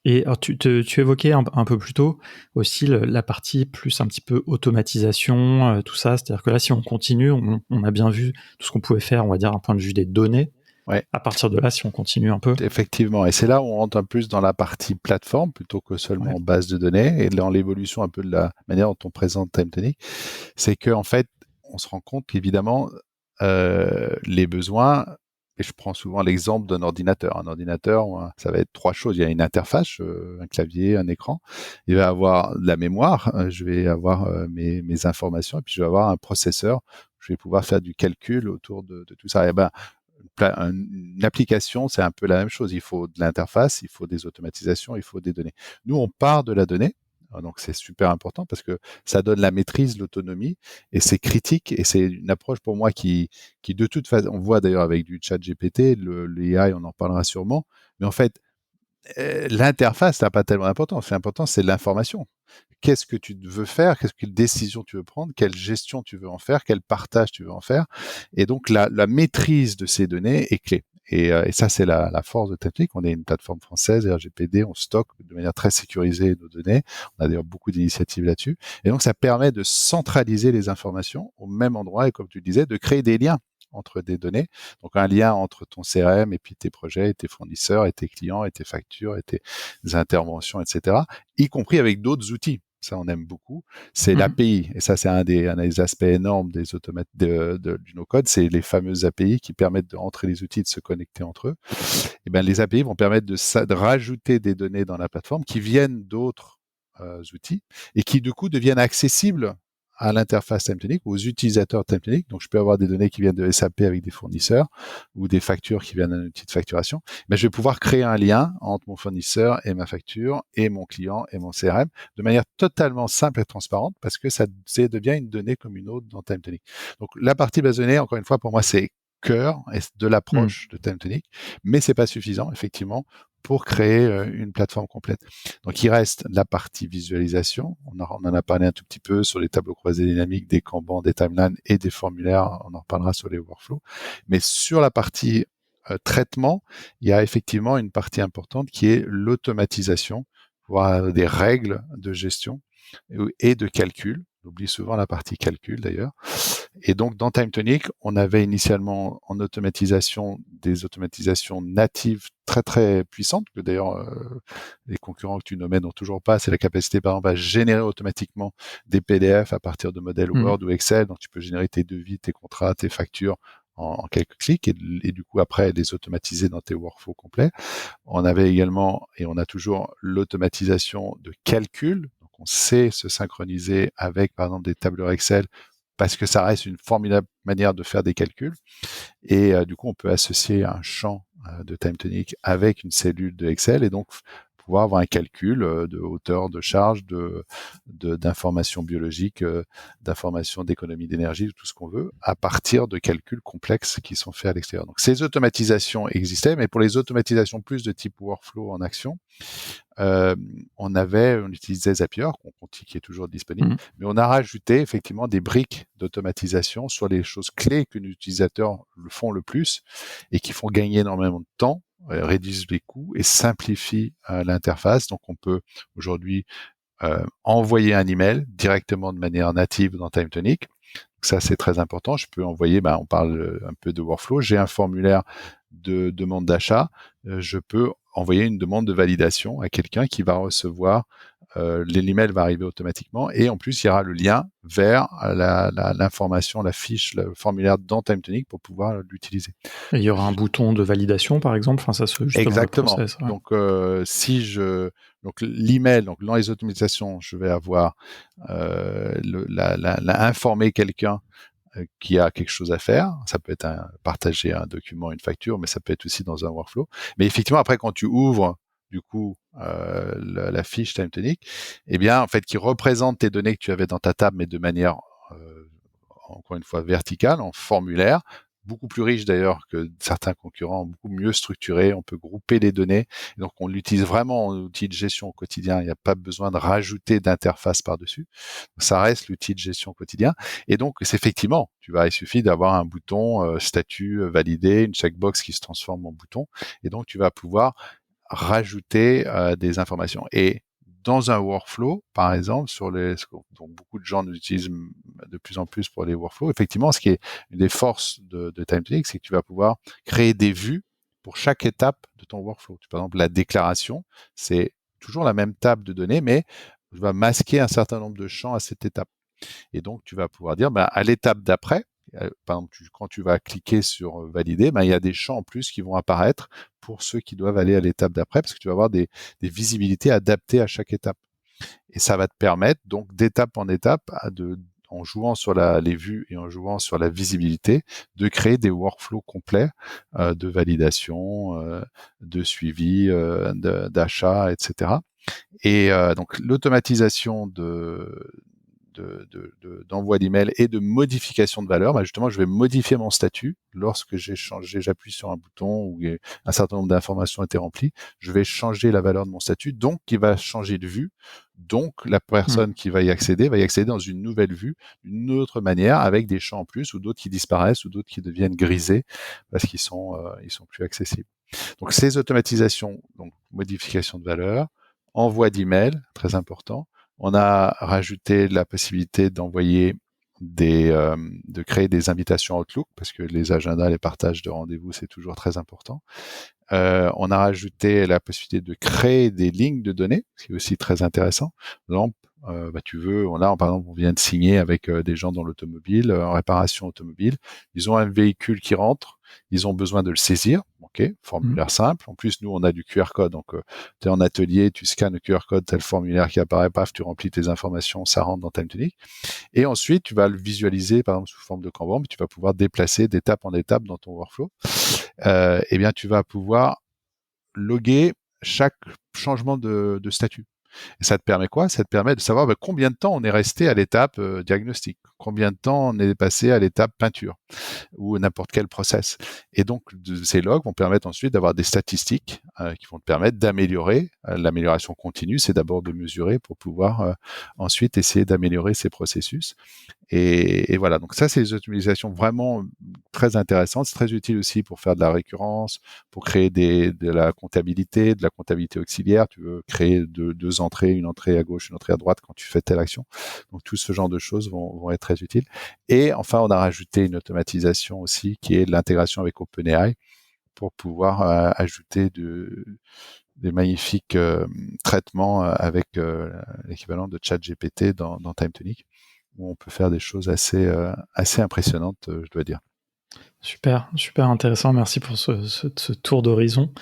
Speaker 1: Et alors tu évoquais un peu plus tôt aussi la partie plus un petit peu automatisation, tout ça. C'est-à-dire que là, si on continue, on a bien vu tout ce qu'on pouvait faire, on va dire, d'un point de vue des données.
Speaker 2: Ouais.
Speaker 1: À partir de là, si on continue un peu.
Speaker 2: Effectivement. Et c'est là où on rentre un peu plus dans la partie plateforme plutôt que seulement base de données, et dans l'évolution un peu de la manière dont on présente TimeTonic. C'est qu'en fait, on se rend compte qu'évidemment, les besoins, et je prends souvent l'exemple d'un ordinateur. Un ordinateur, ça va être trois choses. Il y a une interface, un clavier, un écran. Il va avoir de la mémoire. Je vais avoir mes informations. Et puis, je vais avoir un processeur. Je vais pouvoir faire du calcul autour de tout ça. Et une application, c'est un peu la même chose. Il faut de l'interface, il faut des automatisations, il faut des données. Nous, on part de la donnée. Donc, c'est super important parce que ça donne la maîtrise, l'autonomie, et c'est critique. Et c'est une approche pour moi qui de toute façon, on voit d'ailleurs avec du chat GPT, l'AI, on en parlera sûrement. Mais en fait, l'interface n'a pas tellement d'importance. Ce qui est important, c'est l'information. Qu'est-ce que tu veux faire? Quelle décision tu veux prendre? Quelle gestion tu veux en faire? Quel partage tu veux en faire? Et donc, la maîtrise de ces données est clé. Et ça, c'est la force de TimeTonic. On est une plateforme française, RGPD, on stocke de manière très sécurisée nos données. On a d'ailleurs beaucoup d'initiatives là-dessus. Et donc, ça permet de centraliser les informations au même endroit et, comme tu le disais, de créer des liens entre des données. Donc, un lien entre ton CRM et puis tes projets, et tes fournisseurs, et tes clients, et tes factures, et tes interventions, etc., y compris avec d'autres outils. Ça, on aime beaucoup. C'est l'API. Et ça, c'est un des aspects énormes des automates du no-code. C'est les fameuses API qui permettent d'entrer les outils, de se connecter entre eux. Et ben, les API vont permettre de rajouter des données dans la plateforme qui viennent d'autres outils et qui, du coup, deviennent accessibles à l'interface TimeTonic, aux utilisateurs TimeTonic. Donc, je peux avoir des données qui viennent de SAP avec des fournisseurs ou des factures qui viennent d'un outil de facturation. Mais je vais pouvoir créer un lien entre mon fournisseur et ma facture et mon client et mon CRM de manière totalement simple et transparente parce que ça devient une donnée comme une autre dans TimeTonic. Donc, la partie base de données, encore une fois, pour moi, c'est cœur de l'approche de TimeTonic, mais c'est pas suffisant, effectivement, pour créer une plateforme complète. Donc, il reste la partie visualisation. On en a parlé un tout petit peu sur les tableaux croisés dynamiques, des Kanban, des timelines et des formulaires. On en reparlera sur les workflows. Mais sur la partie traitement, il y a effectivement une partie importante qui est l'automatisation, voire des règles de gestion et de calcul. On oublie souvent la partie calcul d'ailleurs. Et donc, dans TimeTonic, on avait initialement en automatisation des automatisations natives très, très puissantes, que d'ailleurs, les concurrents que tu nommais n'ont toujours pas. C'est la capacité, par exemple, à générer automatiquement des PDF à partir de modèles Word ou Excel. Donc, tu peux générer tes devis, tes contrats, tes factures en quelques clics et du coup après les automatiser dans tes workflows complets. On avait également et on a toujours l'automatisation de calcul. Donc on sait se synchroniser avec par exemple des tableurs Excel parce que ça reste une formidable manière de faire des calculs. Et du coup, on peut associer un champ de TimeTonic avec une cellule de Excel et donc pouvoir avoir un calcul de hauteur de charge, d'informations biologiques, d'informations d'économie d'énergie, de tout ce qu'on veut, à partir de calculs complexes qui sont faits à l'extérieur. Donc ces automatisations existaient, mais pour les automatisations plus de type workflow en action, on utilisait Zapier, qui est toujours disponible, mais on a rajouté effectivement des briques d'automatisation sur les choses clés que les utilisateurs le font le plus et qui font gagner énormément de temps, réduisent les coûts et simplifient l'interface. Donc on peut aujourd'hui envoyer un email directement de manière native dans TimeTonic. Ça, c'est très important. Je peux envoyer, on parle un peu de workflow. J'ai un formulaire de demande d'achat. Je peux envoyer une demande de validation à quelqu'un qui va recevoir. L'email va arriver automatiquement et en plus, il y aura le lien vers l'information, la fiche, le formulaire dans TimeTonic pour pouvoir l'utiliser.
Speaker 1: Et il y aura un bouton de validation, par exemple. Enfin, ça se justement
Speaker 2: Exactement.
Speaker 1: Le process, ouais.
Speaker 2: Donc, donc l'email, donc dans les automatisations, je vais avoir informer quelqu'un qui a quelque chose à faire. Ça peut être partager un document, une facture, mais ça peut être aussi dans un workflow. Mais effectivement, après, quand tu ouvres du coup la fiche TimeTonic, eh bien, en fait, qui représente tes données que tu avais dans ta table, mais de manière encore une fois verticale, en formulaire, beaucoup plus riche d'ailleurs que certains concurrents, beaucoup mieux structuré. On peut grouper les données. Et donc, on l'utilise vraiment en outil de gestion au quotidien. Il n'y a pas besoin de rajouter d'interface par-dessus. Ça reste l'outil de gestion quotidien. Et donc, c'est effectivement, il suffit d'avoir un bouton statut validé, une checkbox qui se transforme en bouton. Et donc, tu vas pouvoir rajouter des informations. Et dans un workflow, par exemple, donc beaucoup de gens l'utilisent de plus en plus pour les workflows, effectivement, ce qui est une des forces de TimeTonic, c'est que tu vas pouvoir créer des vues pour chaque étape de ton workflow. Par exemple, la déclaration, c'est toujours la même table de données, mais tu vas masquer un certain nombre de champs à cette étape. Et donc, tu vas pouvoir dire, à l'étape d'après, par exemple, quand tu vas cliquer sur valider, il y a des champs en plus qui vont apparaître pour ceux qui doivent aller à l'étape d'après, parce que tu vas avoir des visibilités adaptées à chaque étape. Et ça va te permettre, donc, d'étape en étape, en jouant sur les vues et en jouant sur la visibilité, de créer des workflows complets de validation, de suivi, d'achat, etc. Et donc, l'automatisation d'envoi d'email et de modification de valeur, justement, je vais modifier mon statut lorsque j'appuie sur un bouton où un certain nombre d'informations ont été remplies. Je vais changer la valeur de mon statut, donc qui va changer de vue. Donc, la personne qui va y accéder dans une nouvelle vue, d'une autre manière, avec des champs en plus, ou d'autres qui disparaissent, ou d'autres qui deviennent grisés parce qu'ils sont plus accessibles. Donc, ces automatisations, donc modification de valeur, envoi d'email, très important. On a rajouté la possibilité d'envoyer de créer des invitations Outlook parce que les agendas, les partages de rendez-vous, c'est toujours très important. On a rajouté la possibilité de créer des lignes de données, ce qui est aussi très intéressant. Par exemple, par exemple, on vient de signer avec des gens dans l'automobile, en réparation automobile. Ils ont un véhicule qui rentre, ils ont besoin de le saisir. OK, formulaire simple. En plus, nous, on a du QR code. Donc, tu es en atelier, tu scannes le QR code, tu as le formulaire qui apparaît, paf, tu remplis tes informations, ça rentre dans TimeTonic. Et ensuite, tu vas le visualiser, par exemple, sous forme de Kanban, mais tu vas pouvoir déplacer d'étape en étape dans ton workflow. Eh bien, tu vas pouvoir loguer chaque changement de statut. Et ça te permet quoi? Ça te permet de savoir combien de temps on est resté à l'étape diagnostic, combien de temps on est passé à l'étape peinture ou n'importe quel process. Et donc, ces logs vont permettre ensuite d'avoir des statistiques qui vont te permettre d'améliorer. L'amélioration continue, c'est d'abord de mesurer pour pouvoir ensuite essayer d'améliorer ces processus. Et voilà, donc ça, c'est des optimisations vraiment très intéressantes. C'est très utile aussi pour faire de la récurrence, pour créer de la comptabilité auxiliaire. Tu veux créer deux entrées, une entrée à gauche, une entrée à droite quand tu fais telle action. Donc, tout ce genre de choses vont être très utiles. Et enfin, on a rajouté une automatisation aussi qui est l'intégration avec OpenAI pour pouvoir ajouter des magnifiques traitements avec l'équivalent de ChatGPT dans TimeTonic, où on peut faire des choses assez impressionnantes, je dois dire.
Speaker 1: Super, super intéressant. Merci pour ce tour d'horizon.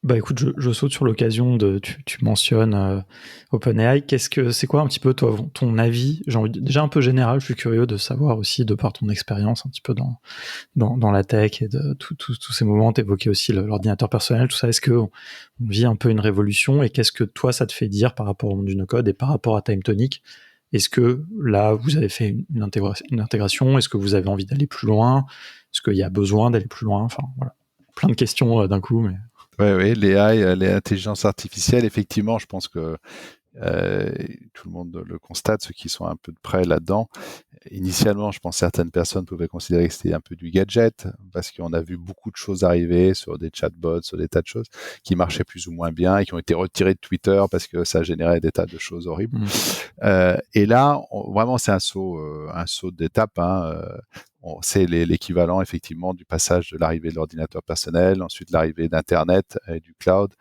Speaker 1: Bah écoute, je saute sur l'occasion tu mentionnes OpenAI. C'est quoi un petit peu toi, ton avis? Déjà un peu général, je suis curieux de savoir aussi, de par ton expérience un petit peu dans la tech et de tous ces moments, t'évoquais aussi l'ordinateur personnel, tout ça. Est-ce qu'on vit un peu une révolution et qu'est-ce que toi ça te fait dire par rapport au monde du no-code et par rapport à TimeTonic? Est-ce que là vous avez fait une intégration? Est-ce que vous avez envie d'aller plus loin? Est-ce qu'il y a besoin d'aller plus loin? Enfin voilà, plein de questions d'un coup, mais...
Speaker 2: Oui, l'AI, l'intelligence artificielle, effectivement, je pense que tout le monde le constate, ceux qui sont un peu de près là-dedans. Initialement, je pense que certaines personnes pouvaient considérer que c'était un peu du gadget, parce qu'on a vu beaucoup de choses arriver sur des chatbots, sur des tas de choses qui marchaient plus ou moins bien et qui ont été retirées de Twitter parce que ça générait des tas de choses horribles. Et là, vraiment, c'est un saut d'étape. C'est l'équivalent effectivement du passage de l'arrivée de l'ordinateur personnel, ensuite l'arrivée d'Internet et du cloud,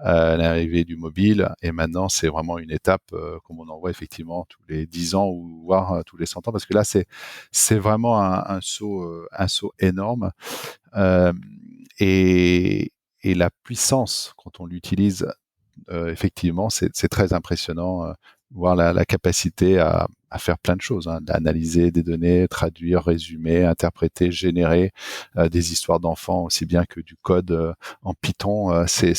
Speaker 2: l'arrivée du mobile, et maintenant c'est vraiment une étape comme on en voit effectivement tous les 10 ans ou voire tous les 100 ans, parce que là c'est vraiment un saut énorme, euh, et, et la puissance quand on l'utilise, effectivement c'est très impressionnant, voir la capacité à faire plein de choses, d'analyser des données, traduire, résumer, interpréter, générer des histoires d'enfants aussi bien que du code en Python. C'est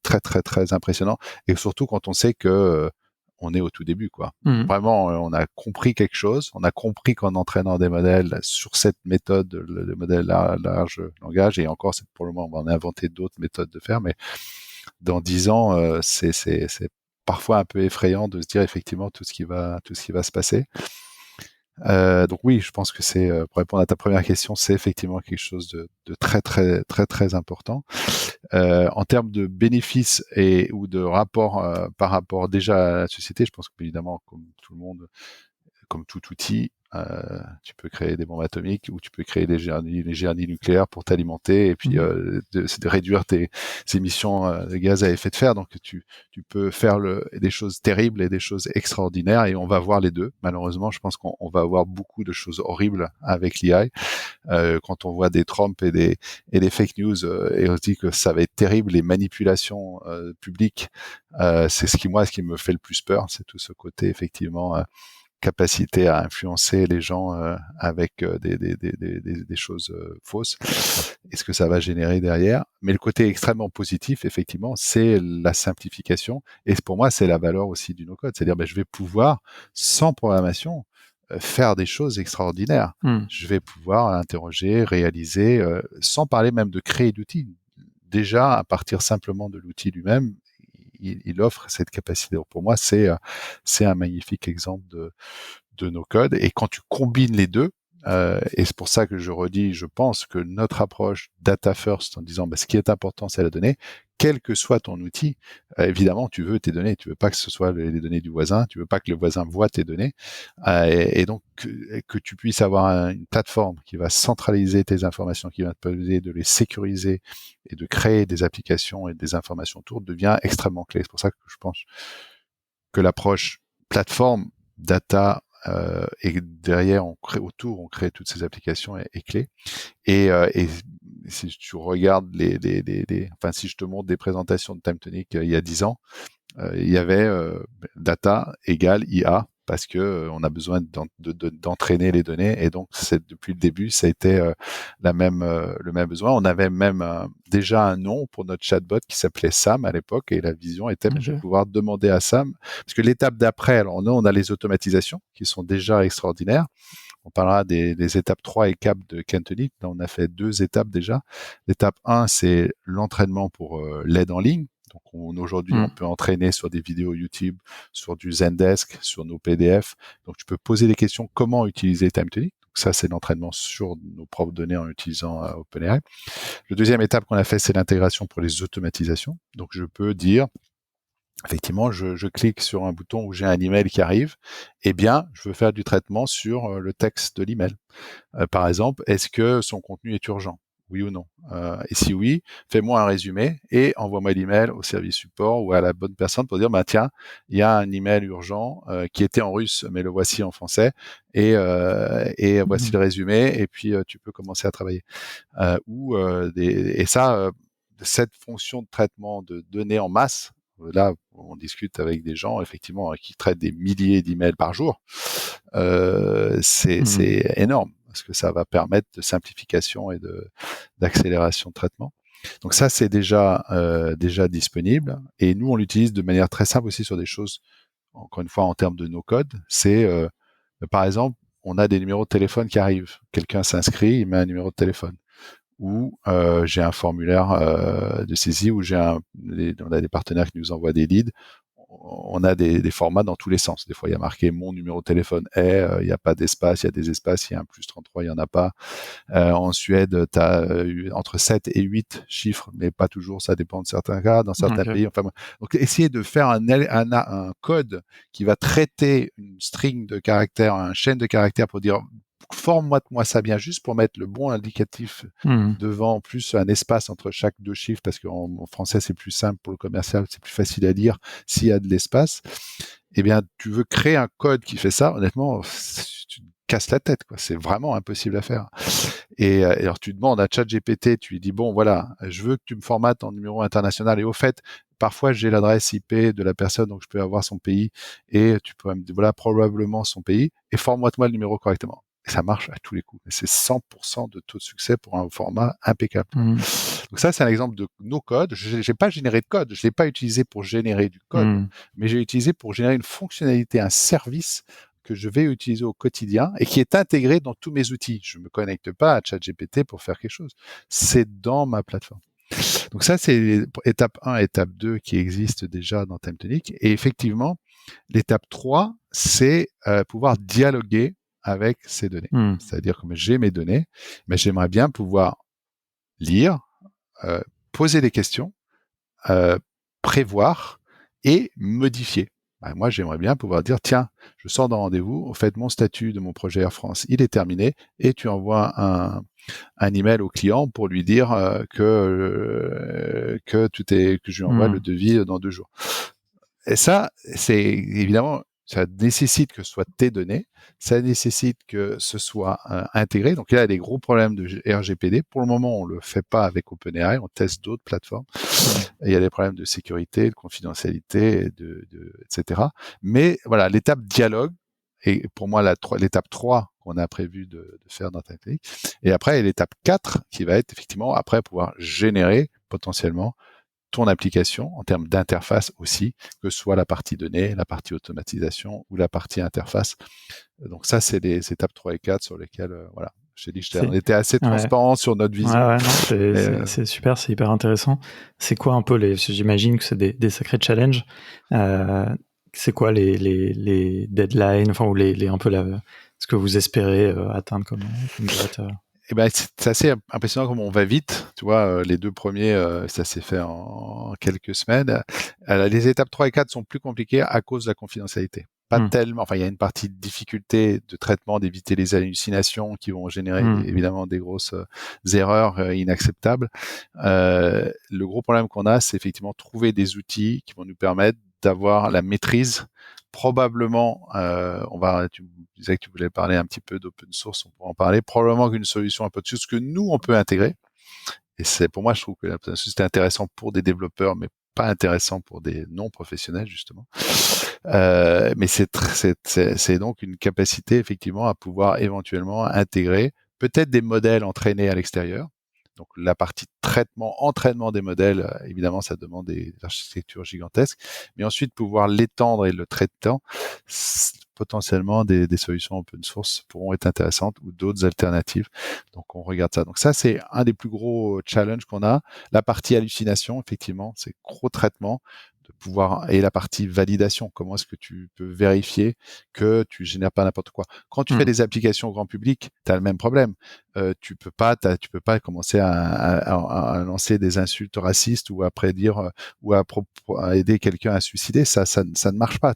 Speaker 2: très très très impressionnant, et surtout quand on sait que on est au tout début, quoi. Vraiment, on a compris quelque chose, on a compris qu'en entraînant des modèles sur cette méthode, le modèle large langage, et encore, pour le moment, on va en inventer d'autres méthodes de faire, mais dans 10 ans, c'est parfois un peu effrayant de se dire effectivement tout ce qui va se passer. Donc oui, je pense que c'est, pour répondre à ta première question, c'est effectivement quelque chose de très très très très important. En termes de bénéfices ou de rapport par rapport déjà à la société, je pense qu'évidemment, comme tout le monde, comme tout outil, tu peux créer des bombes atomiques ou tu peux créer des génies nucléaires pour t'alimenter et puis de réduire tes émissions de gaz à effet de serre. Donc tu peux faire des choses terribles et des choses extraordinaires, et on va voir les deux. Malheureusement, je pense qu'on va avoir beaucoup de choses horribles avec l'IA. Quand on voit des Trump et des fake news, et on se dit que ça va être terrible, les manipulations publiques, c'est ce qui me fait le plus peur, c'est tout ce côté effectivement capacité à influencer les gens avec des choses fausses, et ce que ça va générer derrière. Mais le côté extrêmement positif, effectivement, c'est la simplification, et pour moi, c'est la valeur aussi du no-code. C'est-à-dire, je vais pouvoir, sans programmation, faire des choses extraordinaires. Je vais pouvoir interroger, réaliser, sans parler même de créer d'outils. Déjà, à partir simplement de l'outil lui-même, il offre cette capacité. Donc pour moi, c'est un magnifique exemple de nos codes. Et quand tu combines les deux, et c'est pour ça que je redis, je pense que notre approche data first, en disant ce qui est important, c'est la donnée, quel que soit ton outil, évidemment, tu veux tes données, tu veux pas que ce soit les données du voisin, tu veux pas que le voisin voit tes données, et donc que tu puisses avoir une plateforme qui va centraliser tes informations, qui va te permettre de les sécuriser et de créer des applications et des informations autour, devient extrêmement clé. C'est pour ça que je pense que l'approche plateforme, data, et derrière on crée toutes ces applications et clés. Et si tu regardes enfin si je te montre des présentations de TimeTonic il y a 10 ans, il y avait data égale IA, parce que on a besoin d'entraîner les données, et donc depuis le début ça a été le même besoin. On avait même déjà un nom pour notre chatbot qui s'appelait Sam à l'époque, et la vision était de pouvoir demander à Sam, parce que l'étape d'après, alors on a les automatisations qui sont déjà extraordinaires. On parlera des étapes 3 et 4 de TimeTonic. Là, on a fait 2 étapes déjà. L'étape 1, c'est l'entraînement pour l'aide en ligne. Donc aujourd'hui, on peut entraîner sur des vidéos YouTube, sur du Zendesk, sur nos PDF. Donc tu peux poser des questions, comment utiliser TimeTonic. Donc ça, c'est l'entraînement sur nos propres données en utilisant OpenAI. Le deuxième étape qu'on a fait, c'est l'intégration pour les automatisations. Donc je peux dire, effectivement, je clique sur un bouton où j'ai un email qui arrive. Eh bien, je veux faire du traitement sur le texte de l'email. Par exemple, est-ce que son contenu est urgent? oui ou non. Et si oui, fais-moi un résumé et envoie-moi l'email au service support ou à la bonne personne pour dire, bah tiens, il y a un email urgent qui était en russe, mais le voici en français et voici
Speaker 1: Mhm.
Speaker 2: le résumé et puis tu peux commencer à travailler. Et ça, cette fonction de traitement de données en masse, là, on discute avec des gens effectivement qui traitent des milliers d'emails par jour.
Speaker 1: Mhm.
Speaker 2: C'est énorme parce que ça va permettre de simplification et d'accélération de traitement. Donc ça, c'est déjà disponible et nous, on l'utilise de manière très simple aussi sur des choses, encore une fois, en termes de no code. C'est, par exemple, on a des numéros de téléphone qui arrivent. Quelqu'un s'inscrit, il met un numéro de téléphone. Ou j'ai un formulaire de saisie où on a des partenaires qui nous envoient des leads. On a des formats dans tous les sens. Des fois, il y a marqué mon numéro de téléphone est, il n'y a pas d'espace, il y a des espaces, il y a un plus 33, il n'y en a pas. En Suède, tu as entre 7 et 8 chiffres, mais pas toujours, ça dépend de certains cas, dans certains
Speaker 1: Ok.
Speaker 2: pays. Enfin, donc, essayer de faire un code qui va traiter une string de caractères, une chaîne de caractères pour dire forme-moi ça bien juste pour mettre le bon indicatif
Speaker 1: Mhm.
Speaker 2: devant, plus un espace entre chaque deux chiffres, parce qu'en français, c'est plus simple pour le commercial, c'est plus facile à lire s'il y a de l'espace. Eh bien, tu veux créer un code qui fait ça, honnêtement, tu te casses la tête, quoi. C'est vraiment impossible à faire. Et alors, tu demandes à ChatGPT, tu lui dis, bon, voilà, je veux que tu me formates en numéro international. Et au fait, parfois, j'ai l'adresse IP de la personne, donc je peux avoir son pays. Et tu peux me dire, voilà, probablement son pays. Et forme-moi le numéro correctement. Et ça marche à tous les coups. C'est 100% de taux de succès pour un format impeccable.
Speaker 1: Mhm.
Speaker 2: Donc ça, c'est un exemple de no code. Je n'ai pas généré de code. Je l'ai pas utilisé pour générer du code,
Speaker 1: Mhm.
Speaker 2: mais j'ai utilisé pour générer une fonctionnalité, un service que je vais utiliser au quotidien et qui est intégré dans tous mes outils. Je ne me connecte pas à ChatGPT pour faire quelque chose. C'est dans ma plateforme. Donc ça, c'est étape 1, étape 2 qui existent déjà dans TimeTonic. Et effectivement, l'étape 3, c'est pouvoir dialoguer avec ces données.
Speaker 1: Mhm.
Speaker 2: C'est-à-dire que j'ai mes données, mais j'aimerais bien pouvoir lire, poser des questions, euh, prévoir et modifier. Ben, moi, j'aimerais bien pouvoir dire, tiens, je sors d'un rendez-vous, au fait, mon statut de mon projet Air France, il est terminé, et tu envoies un email au client pour lui dire que je lui envoie le
Speaker 1: Mhm.
Speaker 2: devis dans 2 jours. Et ça, c'est évidemment, ça nécessite que ce soit tes données, ça nécessite que ce soit intégré. Donc là, il y a des gros problèmes de RGPD. Pour le moment, on le fait pas avec OpenAI, on teste d'autres plateformes.
Speaker 1: Mhm.
Speaker 2: Et il y a des problèmes de sécurité, de confidentialité, etc. Mais voilà, l'étape dialogue est pour moi l'étape 3 qu'on a prévu de faire dans TimeTonic. Et après, il y a l'étape 4 qui va être effectivement après pouvoir générer potentiellement ton application en termes d'interface aussi, que ce soit la partie données, la partie automatisation ou la partie interface. Donc ça, c'est les étapes 3 et 4 sur lesquelles, voilà, je t'ai dit, on
Speaker 1: C'est
Speaker 2: était assez
Speaker 1: ouais.
Speaker 2: transparent sur notre
Speaker 1: Ouais,
Speaker 2: vision.
Speaker 1: ouais, non,
Speaker 2: Mais,
Speaker 1: c'est super, c'est hyper intéressant. C'est quoi un peu parce que j'imagine que c'est des sacrés challenges. Euh, c'est quoi les deadlines, enfin, ou un peu ce que vous espérez atteindre comme date
Speaker 2: eh ben, c'est assez impressionnant comme on va vite. Tu vois, les 2 premiers, ça s'est fait en quelques semaines. Les étapes 3 et 4 sont plus compliquées à cause de la confidentialité. Pas
Speaker 1: Hmm.
Speaker 2: tellement, enfin, il y a une partie de difficulté de traitement, d'éviter les hallucinations qui vont générer
Speaker 1: Hmm.
Speaker 2: évidemment des grosses erreurs inacceptables. Le gros problème qu'on a, c'est effectivement trouver des outils qui vont nous permettre d'avoir la maîtrise. Probablement, tu disais que tu voulais parler un petit peu d'open source, on pourra en parler. Probablement qu'une solution un peu de ce que nous, on peut intégrer. Et c'est, pour moi, je trouve que l'open source, c'est intéressant pour des développeurs, mais pas intéressant pour des non-professionnels, justement. Mais c'est donc une capacité, effectivement, à pouvoir éventuellement intégrer peut-être des modèles entraînés à l'extérieur. Donc la partie traitement, entraînement des modèles, évidemment, ça demande des architectures gigantesques, mais ensuite pouvoir l'étendre et le traiter, potentiellement des solutions open source pourront être intéressantes ou d'autres alternatives. Donc on regarde ça. Donc ça, c'est un des plus gros challenges qu'on a. La partie hallucination, effectivement, c'est gros traitement de pouvoir, et la partie validation, comment est-ce que tu peux vérifier que tu génères pas n'importe quoi. Quand tu fais
Speaker 1: Hmm.
Speaker 2: des applications au grand public, tu as le même problème. Tu peux pas commencer à lancer des insultes racistes ou à prédire ou à aider quelqu'un à se suicider. Ça ne marche pas.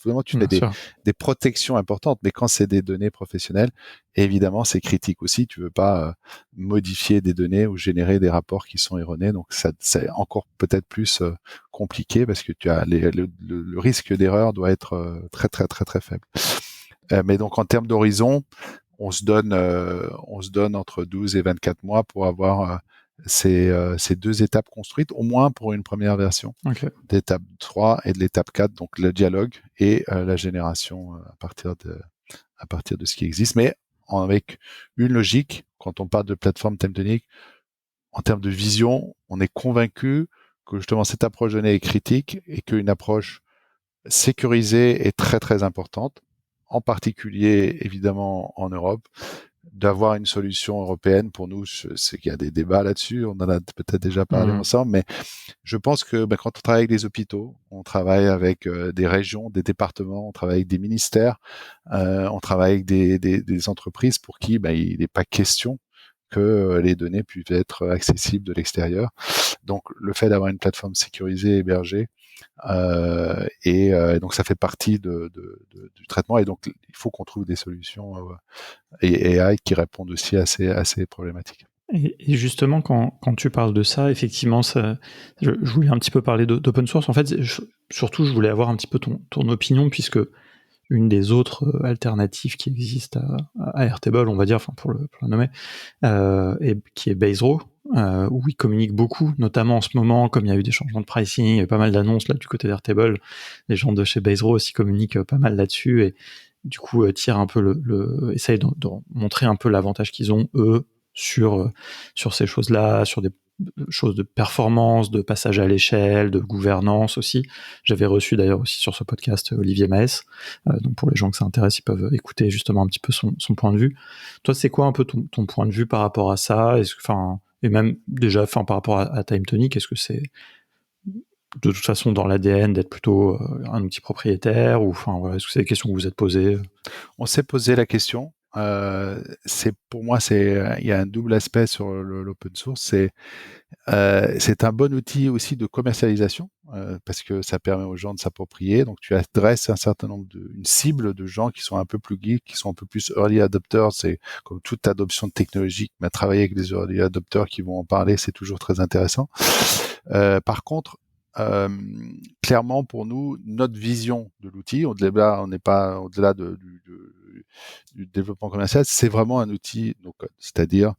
Speaker 2: Vraiment, tu fais
Speaker 1: Bien sûr.
Speaker 2: des protections importantes, mais quand c'est des données professionnelles, Et évidemment, c'est critique aussi. Tu veux pas modifier des données ou générer des rapports qui sont erronés. Donc, ça, c'est encore peut-être plus compliqué parce que tu as le risque d'erreur doit être très, très, très, très faible. Mais donc, en termes d'horizon, on se donne entre 12 et 24 mois pour avoir ces deux étapes construites, au moins pour une première version d'étape 3 et de l'étape 4, donc le dialogue et la génération à partir de ce qui existe, mais avec une logique. Quand on parle de plateforme Time2Nic, en termes de vision, on est convaincu que justement cette approche donnée est critique et qu'une approche sécurisée est très très importante, en particulier évidemment en Europe. D'avoir une solution européenne, pour nous, c'est qu'il y a des débats là-dessus, on en a peut-être déjà parlé ensemble, mais je pense que quand on travaille avec des hôpitaux, on travaille avec des régions, des départements, on travaille avec des ministères, on travaille avec des entreprises pour qui il n'est pas question que les données puissent être accessibles de l'extérieur. Donc le fait d'avoir une plateforme sécurisée, hébergée, et donc ça fait partie du traitement, et donc il faut qu'on trouve des solutions et AI qui répondent aussi à ces problématiques.
Speaker 1: Et justement, quand tu parles de ça, effectivement, je voulais un petit peu parler d'open source. En fait, surtout, je voulais avoir un petit peu ton opinion, puisque une des autres alternatives qui existent à Airtable, on va dire, enfin pour le nommer, et qui est Baserow, où ils communiquent beaucoup, notamment en ce moment, comme il y a eu des changements de pricing, il y a eu pas mal d'annonces là du côté d'Airtable, les gens de chez Baserow aussi communiquent pas mal là-dessus, et du coup tirent un peu essayent de montrer un peu l'avantage qu'ils ont, eux, sur ces choses-là, sur des choses de performance, de passage à l'échelle, de gouvernance aussi. J'avais reçu d'ailleurs aussi sur ce podcast Olivier Maes, donc pour les gens que ça intéresse, ils peuvent écouter justement un petit peu son point de vue. Toi, c'est quoi un peu ton point de vue par rapport à ça? Et même déjà par rapport à Time2Nic, est-ce que c'est de toute façon dans l'ADN d'être plutôt un outil propriétaire, ou voilà, est-ce que c'est des questions que vous vous êtes posées?
Speaker 2: On s'est posé la question. Pour moi, il y a un double aspect sur l'open source. C'est un bon outil aussi de commercialisation parce que ça permet aux gens de s'approprier. Donc, tu adresses une cible de gens qui sont un peu plus geeks, qui sont un peu plus early adopters. C'est comme toute adoption de technologie, mais travailler avec des early adopters qui vont en parler, c'est toujours très intéressant. Par contre, clairement pour nous, notre vision de l'outil, on n'est pas au-delà du développement commercial, c'est vraiment un outil no-code. C'est-à-dire,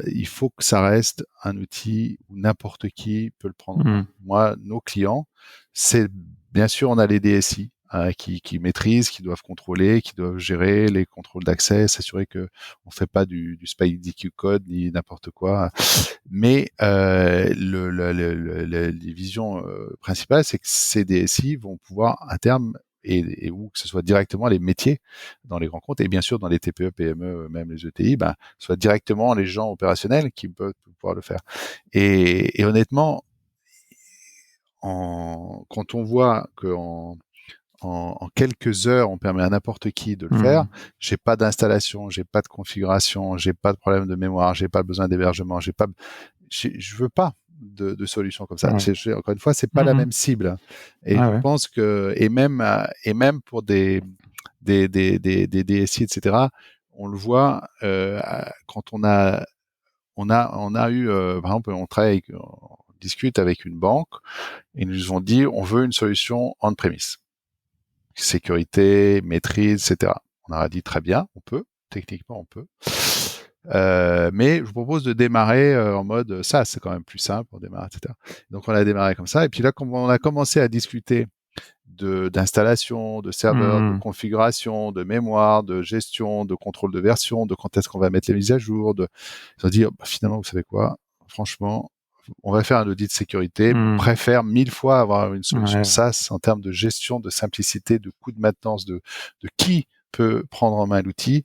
Speaker 2: il faut que ça reste un outil où n'importe qui peut le prendre en main. Moi, nos clients, c'est bien sûr, on a les DSI qui maîtrisent, qui doivent contrôler, qui doivent gérer les contrôles d'accès, s'assurer que on fait pas du SPIDQ code ni n'importe quoi. Mais les visions principales, c'est que ces DSI vont pouvoir à terme et où que ce soit directement les métiers dans les grands comptes et bien sûr dans les TPE, PME, même les ETI, soit directement les gens opérationnels qui peuvent pouvoir le faire. Et honnêtement, quand on voit qu'en en quelques heures, on permet à n'importe qui de le faire. J'ai pas d'installation, j'ai pas de configuration, j'ai pas de problème de mémoire, j'ai pas besoin d'hébergement, je veux pas de solution comme ça. Encore une fois, c'est pas la même cible. Et je pense que, et même pour des DSI, etc., on le voit, quand on a eu, par exemple, on discute avec une banque, et ils nous ont dit, on veut une solution on-premise. Sécurité, maîtrise, etc. On a dit très bien, techniquement on peut. Mais je vous propose de démarrer en mode ça, c'est quand même plus simple pour démarrer, etc. Donc on a démarré comme ça, et puis là, quand on a commencé à discuter d'installation, de serveurs, de configuration, de mémoire, de gestion, de contrôle de version, de quand est-ce qu'on va mettre les mises à jour, ils ont dit finalement, vous savez quoi, franchement, on va faire un audit de sécurité. On préfère 1000 fois avoir une solution SaaS en termes de gestion, de simplicité, de coût de maintenance, de qui peut prendre en main l'outil.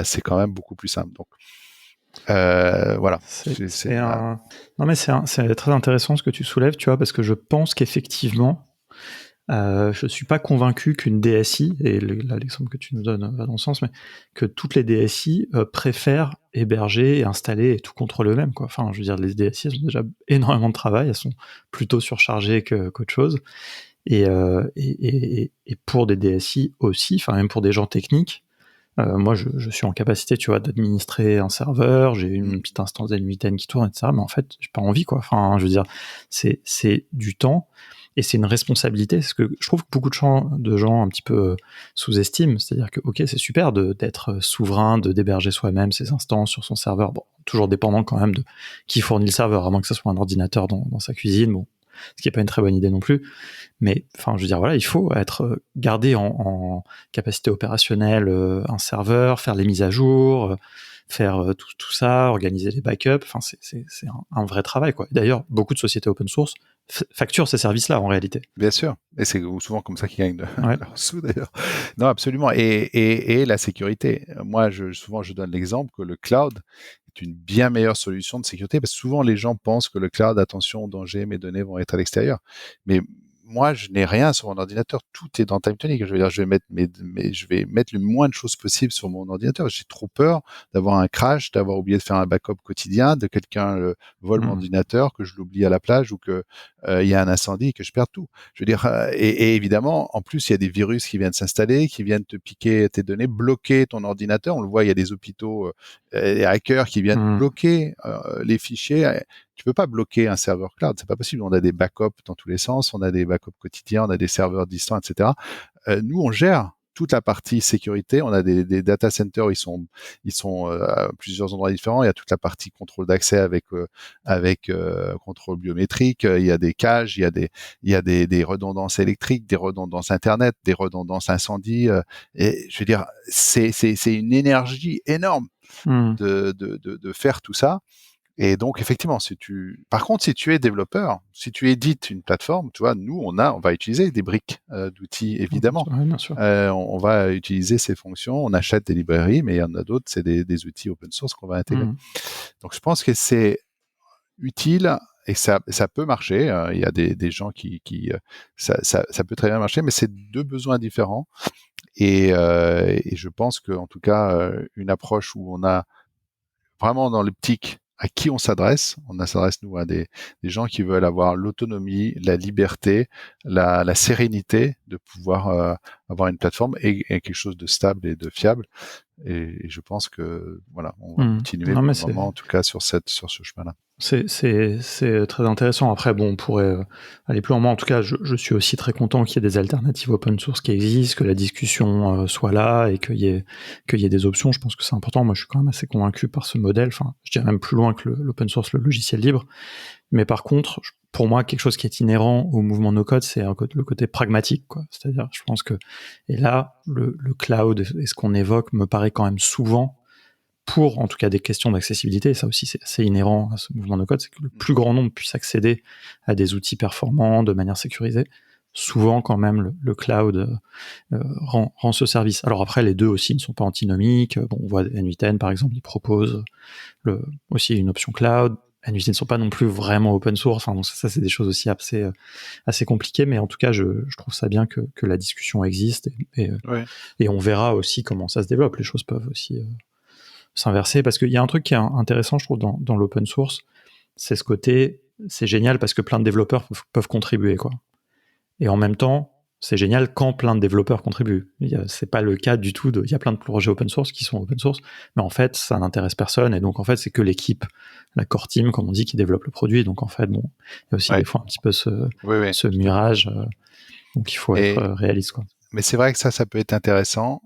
Speaker 2: C'est quand même beaucoup plus simple. Donc, voilà.
Speaker 1: Non, mais c'est très intéressant ce que tu soulèves, tu vois, parce que je pense qu'effectivement, je suis pas convaincu qu'une DSI, et là l'exemple que tu nous donnes va dans ce sens, mais que toutes les DSI préfèrent héberger et installer et tout contrôler eux-mêmes, quoi. Enfin, je veux dire, les DSI, elles ont déjà énormément de travail, elles sont plutôt surchargées qu'autre chose. Et pour des DSI aussi, enfin même pour des gens techniques, Moi, je suis en capacité, tu vois, d'administrer un serveur, j'ai une petite instance n8n qui tourne, etc. Mais en fait, j'ai pas envie, quoi. Enfin, je veux dire, c'est du temps et c'est une responsabilité. C'est ce que je trouve que beaucoup de gens un petit peu sous-estiment. C'est-à-dire que, ok, c'est super d'être souverain, d'héberger soi-même ses instances sur son serveur. Bon, toujours dépendant quand même de qui fournit le serveur, à moins que ce soit un ordinateur dans sa cuisine. Bon, ce qui est pas une très bonne idée non plus. Mais enfin, je veux dire, voilà, il faut être gardé en capacité opérationnelle un serveur, faire les mises à jour, faire tout ça, organiser les backups. Enfin, c'est un vrai travail, quoi. D'ailleurs, beaucoup de sociétés open source facturent ces services-là en réalité.
Speaker 2: Bien sûr, et c'est souvent comme ça qu'ils gagnent
Speaker 1: Ouais.
Speaker 2: leur sous d'ailleurs. Non, absolument, et la sécurité. Moi, souvent, je donne l'exemple que le cloud est une bien meilleure solution de sécurité, parce que souvent les gens pensent que le cloud, attention, danger, mes données vont être à l'extérieur. Mais moi, je n'ai rien sur mon ordinateur, tout est dans TimeTonic. Je veux dire, je vais mettre le moins de choses possible sur mon ordinateur. J'ai trop peur d'avoir un crash, d'avoir oublié de faire un backup quotidien, de quelqu'un vole mon ordinateur, que je l'oublie à la plage ou que il y a un incendie et que je perds tout. Je veux dire, et évidemment, en plus, il y a des virus qui viennent s'installer, qui viennent te piquer tes données, bloquer ton ordinateur. On le voit, il y a des hôpitaux, des hackers qui viennent bloquer les fichiers. Tu peux pas bloquer un serveur cloud, c'est pas possible. On a des backups dans tous les sens, on a des backups quotidiens, on a des serveurs distants, etc. Nous, on gère toute la partie sécurité. On a des data centers, ils sont à plusieurs endroits différents. Il y a toute la partie contrôle d'accès avec contrôle biométrique. Il y a des cages, il y a des redondances électriques, des redondances internet, des redondances incendie. Et je veux dire, c'est une énergie énorme de faire tout ça. Et donc, effectivement, par contre, si tu es développeur, si tu édites une plateforme, tu vois, nous, on va utiliser des briques d'outils, évidemment.
Speaker 1: Ouais, bien sûr.
Speaker 2: On va utiliser ces fonctions, on achète des librairies, mais il y en a d'autres, c'est des outils open source qu'on va intégrer. Donc, je pense que c'est utile et ça peut marcher. Il y a des gens ça peut très bien marcher, mais c'est deux besoins différents. Et je pense que, en tout cas, une approche où on a vraiment dans l'optique à qui on s'adresse. On s'adresse, nous, à des gens qui veulent avoir l'autonomie, la liberté, la sérénité de pouvoir avoir une plateforme et quelque chose de stable et de fiable. Et je pense que, voilà, on va continuer pour le moment, en tout cas, sur ce chemin-là.
Speaker 1: C'est très intéressant. Après, bon, on pourrait aller plus loin. Moi, en tout cas, je suis aussi très content qu'il y ait des alternatives open source qui existent, que la discussion soit là et qu'il y ait des options. Je pense que c'est important. Moi, je suis quand même assez convaincu par ce modèle. Enfin, je dirais même plus loin que l'open source, le logiciel libre. Mais par contre, pour moi, quelque chose qui est inhérent au mouvement no-code, c'est le côté pragmatique, quoi. C'est-à-dire, je pense que, et là, le cloud et ce qu'on évoque me paraît quand même souvent pour, en tout cas, des questions d'accessibilité. Ça aussi, c'est assez inhérent à ce mouvement no-code, c'est que le plus grand nombre puisse accéder à des outils performants de manière sécurisée. Souvent, quand même, le cloud rend ce service. Alors après, les deux aussi ne sont pas antinomiques. Bon, on voit N8N, par exemple, ils proposent aussi une option cloud. N8N ne sont pas non plus vraiment open source. Enfin, donc ça, c'est des choses aussi assez compliquées. Mais en tout cas, je trouve ça bien que la discussion existe. Et on verra aussi comment ça se développe. Les choses peuvent aussi s'inverser, parce qu'il y a un truc qui est intéressant, je trouve, dans l'open source, c'est ce côté, c'est génial parce que plein de développeurs peuvent contribuer, quoi. Et en même temps, c'est génial quand plein de développeurs contribuent. C'est pas le cas du tout. Il y a plein de projets open source qui sont open source, mais en fait, ça n'intéresse personne, et donc en fait, c'est que l'équipe, la core team, comme on dit, qui développe le produit. Donc en fait, bon, il y a aussi des fois un petit peu ce mirage. Donc il faut être réaliste, quoi.
Speaker 2: Mais c'est vrai que ça peut être intéressant.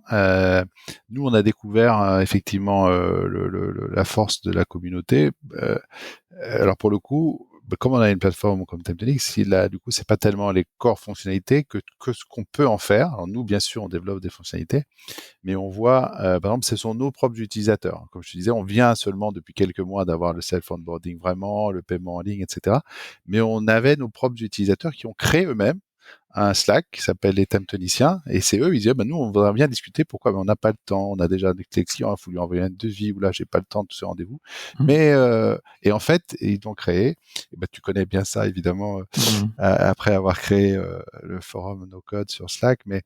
Speaker 2: Nous, on a découvert effectivement la force de la communauté. Alors pour le coup, comme on a une plateforme comme TimeTonic, du coup, c'est pas tellement les core fonctionnalités que ce qu'on peut en faire. Alors nous, bien sûr, on développe des fonctionnalités, mais on voit, par exemple, ce sont nos propres utilisateurs. Comme je te disais, on vient seulement depuis quelques mois d'avoir le self-onboarding vraiment, le paiement en ligne, etc. Mais on avait nos propres utilisateurs qui ont créé eux-mêmes un Slack qui s'appelle les Timetoniciens, et c'est eux, ils disaient, nous, on voudrait bien discuter, pourquoi? On n'a pas le temps, on a déjà des clients, il faut lui envoyer un devis, ou là, j'ai pas le temps de ce rendez-vous. Mais, et en fait, ils l'ont créé, et tu connais bien ça, évidemment, après avoir créé le forum No Code sur Slack, mais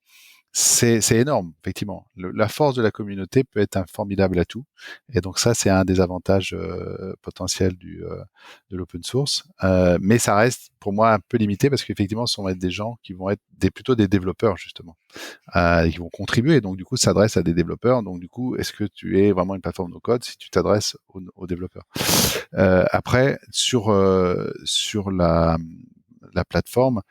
Speaker 2: c'est énorme, effectivement. La force de la communauté peut être un formidable atout. Et donc ça, c'est un des avantages potentiels de l'open source. Mais ça reste, pour moi, un peu limité parce qu'effectivement, ce vont être des gens qui vont être plutôt des développeurs, justement, et qui vont contribuer. Donc, du coup, ça s'adresse à des développeurs. Donc, du coup, est-ce que tu es vraiment une plateforme no-code si tu t'adresses aux développeurs? Après, sur la plateforme,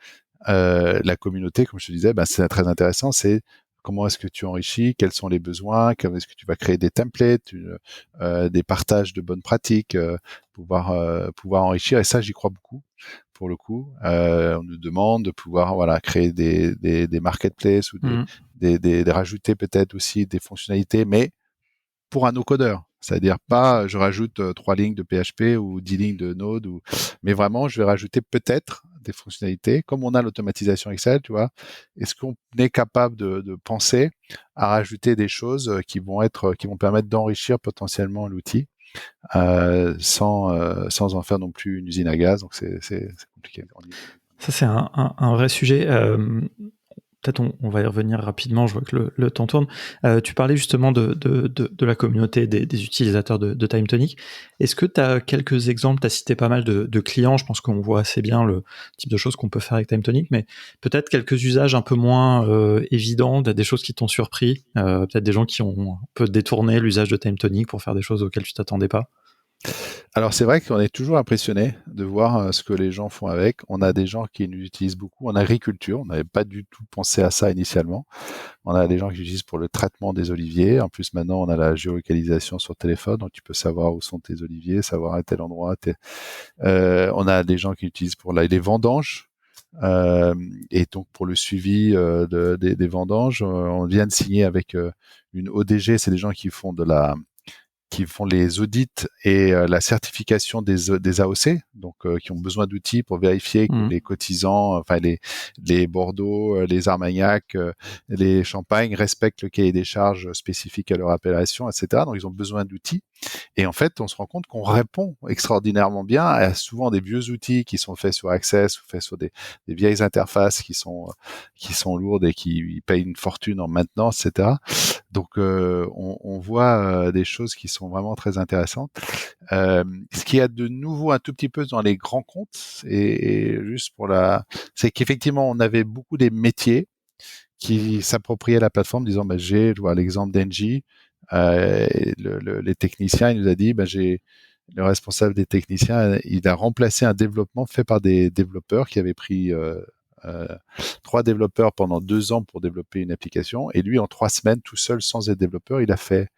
Speaker 2: la communauté, comme je te disais, c'est très intéressant. C'est comment est-ce que tu enrichis, quels sont les besoins, comment est-ce que tu vas créer des templates, des partages de bonnes pratiques, pouvoir enrichir. Et ça, j'y crois beaucoup. Pour le coup, on nous demande de pouvoir créer des marketplaces ou de rajouter peut-être aussi des fonctionnalités, mais pour un no-codeur. C'est-à-dire pas, je rajoute 3 lignes de PHP ou 10 lignes de Node, mais vraiment, je vais rajouter peut-être des fonctionnalités. Comme on a l'automatisation Excel, tu vois, est-ce qu'on est capable de penser à rajouter des choses qui vont permettre d'enrichir potentiellement l'outil sans en faire non plus une usine à gaz. Donc, c'est compliqué.
Speaker 1: Ça, c'est un vrai sujet. Peut-être on va y revenir rapidement, je vois que le temps tourne. Tu parlais justement de la communauté des utilisateurs de TimeTonic. Est-ce que tu as quelques exemples? Tu as cité pas mal de clients, je pense qu'on voit assez bien le type de choses qu'on peut faire avec TimeTonic, mais peut-être quelques usages un peu moins évidents, des choses qui t'ont surpris, peut-être des gens qui ont un peu détourné l'usage de TimeTonic pour faire des choses auxquelles tu t'attendais pas.
Speaker 2: Alors c'est vrai qu'on est toujours impressionné de voir ce que les gens font avec. On a des gens qui nous utilisent beaucoup en agriculture. On n'avait pas du tout pensé à ça initialement. On a des gens qui l'utilisent pour le traitement des oliviers. En plus maintenant on a la géolocalisation sur téléphone, donc tu peux savoir où sont tes oliviers, savoir à tel endroit. On a des gens qui l'utilisent pour les vendanges. Et donc pour le suivi des vendanges, on vient de signer avec une ODG, c'est des gens qui font les audits et la certification des AOC, donc qui ont besoin d'outils pour vérifier que les cotisants, enfin les Bordeaux, les Armagnac, les Champagne respectent le cahier des charges spécifique à leur appellation, etc. Donc ils ont besoin d'outils. Et en fait, on se rend compte qu'on répond extraordinairement bien à souvent des vieux outils qui sont faits sur Access ou faits sur des vieilles interfaces qui sont lourdes et qui payent une fortune en maintenance, etc. Donc, on voit des choses qui sont vraiment très intéressantes. Ce qu'il y a de nouveau un tout petit peu dans les grands comptes, et juste c'est qu'effectivement, on avait beaucoup des métiers qui s'appropriaient la plateforme, disant, je vois l'exemple d'Engie, les techniciens, il nous a dit, j'ai le responsable des techniciens, il a remplacé un développement fait par des développeurs qui avaient pris 3 développeurs pendant 2 ans pour développer une application, et lui, en 3 semaines, tout seul, sans être développeur, il a fait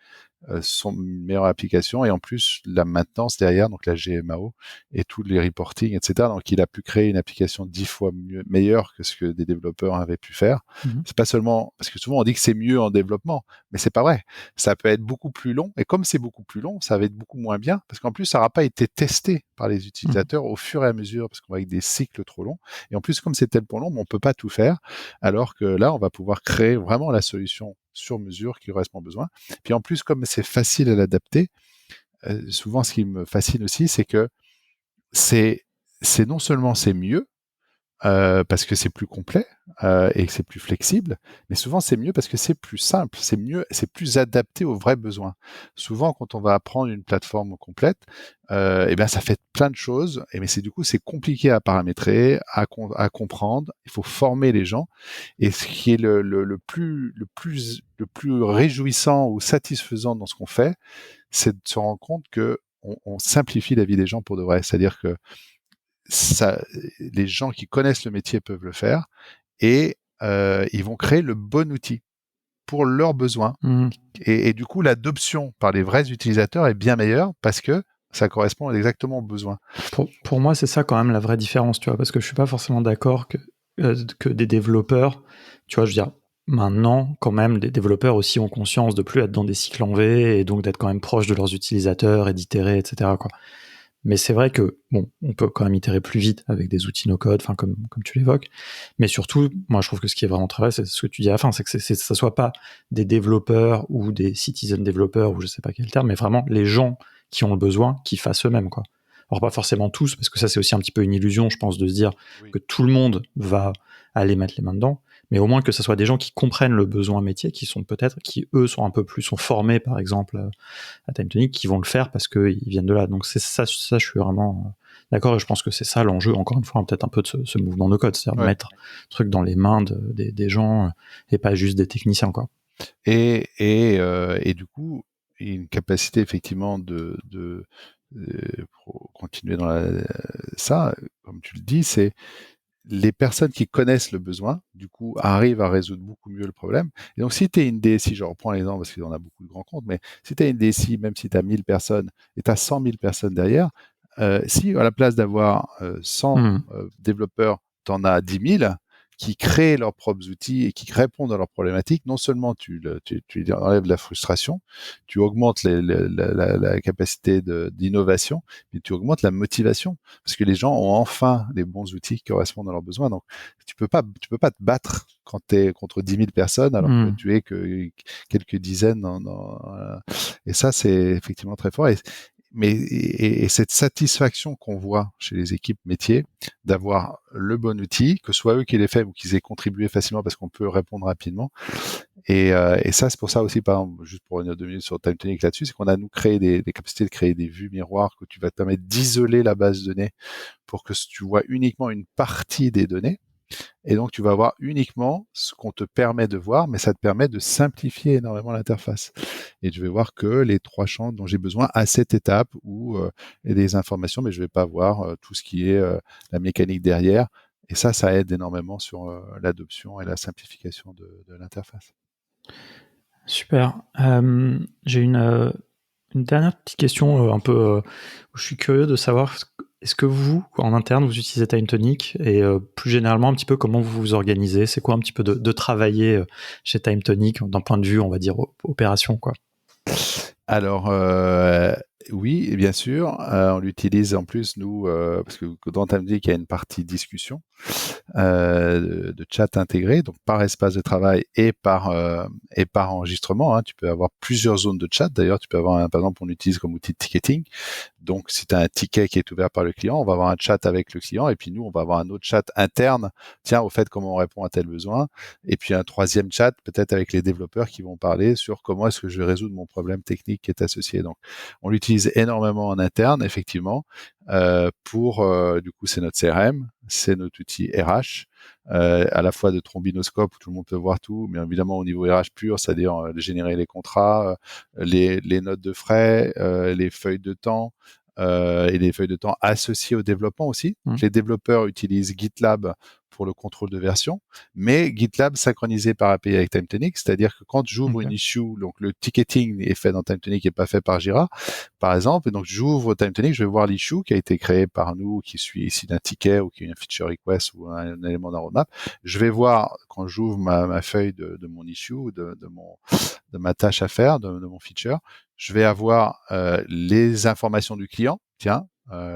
Speaker 2: son meilleure application, et en plus la maintenance derrière, donc la GMAO et tous les reporting, etc. Donc il a pu créer une application 10 fois meilleure que ce que des développeurs avaient pu faire. C'est pas seulement parce que souvent on dit que c'est mieux en développement, mais c'est pas vrai. Ça peut être beaucoup plus long, et comme c'est beaucoup plus long, ça va être beaucoup moins bien parce qu'en plus ça n'aura pas été testé par les utilisateurs au fur et à mesure, parce qu'on va avec des cycles trop longs. Et en plus, comme c'est tellement long, on peut pas tout faire, alors que là on va pouvoir créer vraiment la solution sur mesure qui correspond aux besoins. Puis en plus, comme c'est facile à l'adapter, souvent ce qui me fascine aussi, c'est que c'est non seulement c'est mieux, parce que c'est plus complet et que c'est plus flexible, mais souvent c'est mieux parce que c'est plus simple, c'est mieux, c'est plus adapté aux vrais besoins. Souvent, quand on va apprendre une plateforme complète, ça fait plein de choses, mais c'est compliqué à paramétrer, à comprendre. Il faut former les gens, et ce qui est le plus réjouissant ou satisfaisant dans ce qu'on fait, c'est de se rendre compte que on simplifie la vie des gens pour de vrai. C'est-à-dire que les gens qui connaissent le métier peuvent le faire, et ils vont créer le bon outil pour leurs besoins. Et du coup, l'adoption par les vrais utilisateurs est bien meilleure parce que ça correspond exactement aux besoins.
Speaker 1: Pour moi, c'est ça quand même la vraie différence, tu vois, parce que je suis pas forcément d'accord que des développeurs, tu vois, je veux dire, maintenant, quand même, des développeurs aussi ont conscience de plus être dans des cycles en V et donc d'être quand même proche de leurs utilisateurs et d'itérer, etc., quoi. Mais c'est vrai que, bon, on peut quand même itérer plus vite avec des outils no-code, enfin, comme tu l'évoques. Mais surtout, moi, je trouve que ce qui est vraiment très vrai, c'est ce que tu dis à la fin, c'est que ça soit pas des développeurs ou des citizen développeurs ou je sais pas quel terme, mais vraiment les gens qui ont le besoin, qui fassent eux-mêmes, quoi. Alors, pas forcément tous, parce que ça, c'est aussi un petit peu une illusion, je pense, de se dire que tout le monde va aller mettre les mains dedans. mais au moins que ce soit des gens qui comprennent le besoin métier, qui eux sont un peu plus sont formés par exemple à TimeTonic, qui vont le faire parce qu'ils viennent de là. Donc c'est ça, je suis vraiment d'accord, et je pense que c'est ça l'enjeu, encore une fois, peut-être un peu de ce mouvement no code, c'est-à-dire de
Speaker 2: Ouais.
Speaker 1: mettre le truc dans les mains des gens et pas juste des techniciens, quoi.
Speaker 2: Et du coup, une capacité effectivement pour continuer dans ça, comme tu le dis, c'est les personnes qui connaissent le besoin, du coup, arrivent à résoudre beaucoup mieux le problème. Et donc, si tu es une DSI, je reprends l'exemple parce qu'on a beaucoup de grands comptes, mais si tu es une DSI, même si tu as 1000 personnes et tu as 100 000 personnes derrière, si à la place d'avoir 100 développeurs, tu en as 10 000 qui créent leurs propres outils et qui répondent à leurs problématiques, non seulement tu enlèves la frustration, tu augmentes la capacité d'innovation, mais tu augmentes la motivation parce que les gens ont enfin les bons outils qui correspondent à leurs besoins. Donc, tu peux pas te battre quand tu es contre 10 000 personnes alors que tu es que quelques dizaines. Et ça, c'est effectivement très fort. Et cette satisfaction qu'on voit chez les équipes métiers d'avoir le bon outil, que ce soit eux qui l'aient fait ou qu'ils aient contribué facilement parce qu'on peut répondre rapidement. Et ça, c'est pour ça aussi, par exemple, juste pour revenir 2 minutes sur TimeTonic là-dessus, c'est qu'on a nous créé des capacités de créer des vues miroirs que tu vas te permettre d'isoler la base de données pour que tu vois uniquement une partie des données. Et donc, tu vas voir uniquement ce qu'on te permet de voir, mais ça te permet de simplifier énormément l'interface. Et je vais voir que les 3 champs dont j'ai besoin à cette étape où il y a des informations, mais je vais pas voir tout ce qui est la mécanique derrière. Et ça aide énormément sur l'adoption et la simplification de l'interface.
Speaker 1: Super. J'ai une dernière petite question un peu où je suis curieux de savoir, est-ce que vous, en interne, vous utilisez TimeTonic et plus généralement un petit peu comment vous vous organisez? C'est quoi un petit peu de travailler chez TimeTonic d'un point de vue, on va dire, opération, quoi?
Speaker 2: Alors, oui, bien sûr, on l'utilise en plus, nous, parce que dans TimeTonic, il y a une partie discussion de chat intégré, donc par espace de travail et par enregistrement. Hein. Tu peux avoir plusieurs zones de chat. D'ailleurs, tu peux avoir, par exemple, on utilise comme outil de ticketing. Donc, si tu as un ticket qui est ouvert par le client, on va avoir un chat avec le client et puis nous, on va avoir un autre chat interne. Tiens, au fait, comment on répond à tel besoin. Et puis un troisième chat, peut-être avec les développeurs qui vont parler sur comment est-ce que je vais résoudre mon problème technique qui est associé. Donc, on l'utilise énormément en interne, effectivement, du coup, c'est notre CRM, c'est notre outil RH, à la fois de trombinoscope où tout le monde peut voir tout, mais évidemment au niveau RH pur, c'est-à-dire générer les contrats, les notes de frais, les feuilles de temps, et les feuilles de temps associées au développement aussi. Donc, les développeurs utilisent GitLab pour le contrôle de version, mais GitLab synchronisé par API avec TimeTonic, c'est-à-dire que quand j'ouvre une issue, donc le ticketing est fait dans TimeTonic et pas fait par Jira, par exemple, et donc j'ouvre TimeTonic, je vais voir l'issue qui a été créé par nous, qui suit ici d'un ticket ou qui est un feature request ou un élément d'un roadmap. Je vais voir quand j'ouvre ma feuille de mon issue, de ma tâche à faire, de mon feature, je vais avoir les informations du client, tiens,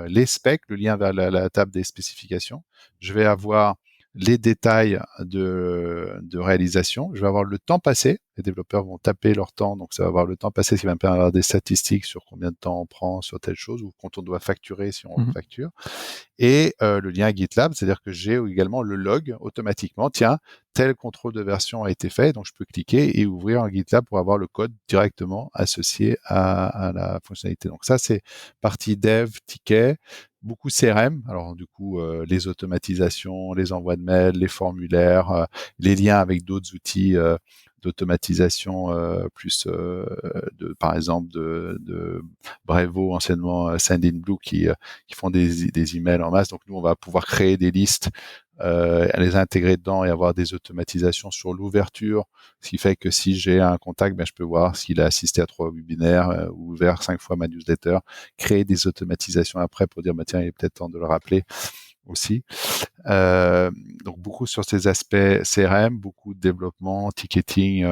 Speaker 2: les specs, le lien vers la table des spécifications. Je vais avoir les détails de réalisation. Je vais avoir le temps passé. Les développeurs vont taper leur temps, donc ça va avoir le temps passé, ce qui va me permettre d'avoir des statistiques sur combien de temps on prend sur telle chose ou quand on doit facturer si on facture. Et le lien GitLab, c'est-à-dire que j'ai également le log automatiquement. Tiens, tel contrôle de version a été fait, donc je peux cliquer et ouvrir un GitLab pour avoir le code directement associé à la fonctionnalité. Donc ça, c'est partie dev, ticket, beaucoup CRM. Alors du coup, les automatisations, les envois de mails, les formulaires, les liens avec d'autres outils d'automatisation par exemple de Brevo, anciennement Sendinblue, qui font des emails en masse. Donc nous, on va pouvoir créer des listes, les intégrer dedans et avoir des automatisations sur l'ouverture, ce qui fait que si j'ai un contact, je peux voir s'il a assisté à 3 webinaires ou ouvert 5 fois ma newsletter, créer des automatisations après pour dire tiens, il est peut-être temps de le rappeler aussi. Donc beaucoup sur ces aspects CRM, beaucoup de développement, ticketing.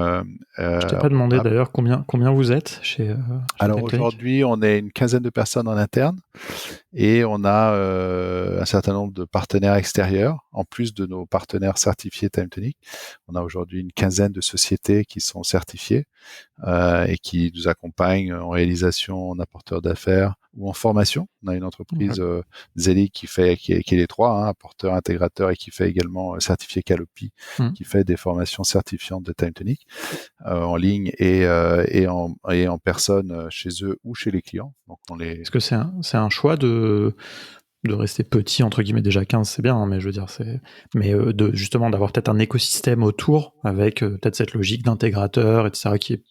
Speaker 1: Je t'ai pas demandé d'ailleurs combien vous êtes chez
Speaker 2: alors aujourd'hui, on est une quinzaine de personnes en interne et on a un certain nombre de partenaires extérieurs, en plus de nos partenaires certifiés TimeTonic. On a aujourd'hui une quinzaine de sociétés qui sont certifiées et qui nous accompagnent en réalisation, en apporteur d'affaires, ou en formation. On a une entreprise Zeli qui est les trois, hein, porteur, intégrateur, et qui fait également certifié Calliope, qui fait des formations certifiantes de Time Tonic en ligne et en personne chez eux ou chez les clients. Donc
Speaker 1: Est-ce que c'est un choix de rester petit, entre guillemets, déjà 15, c'est bien, hein, mais je veux dire, justement d'avoir peut-être un écosystème autour avec peut-être cette logique d'intégrateur, etc., qui est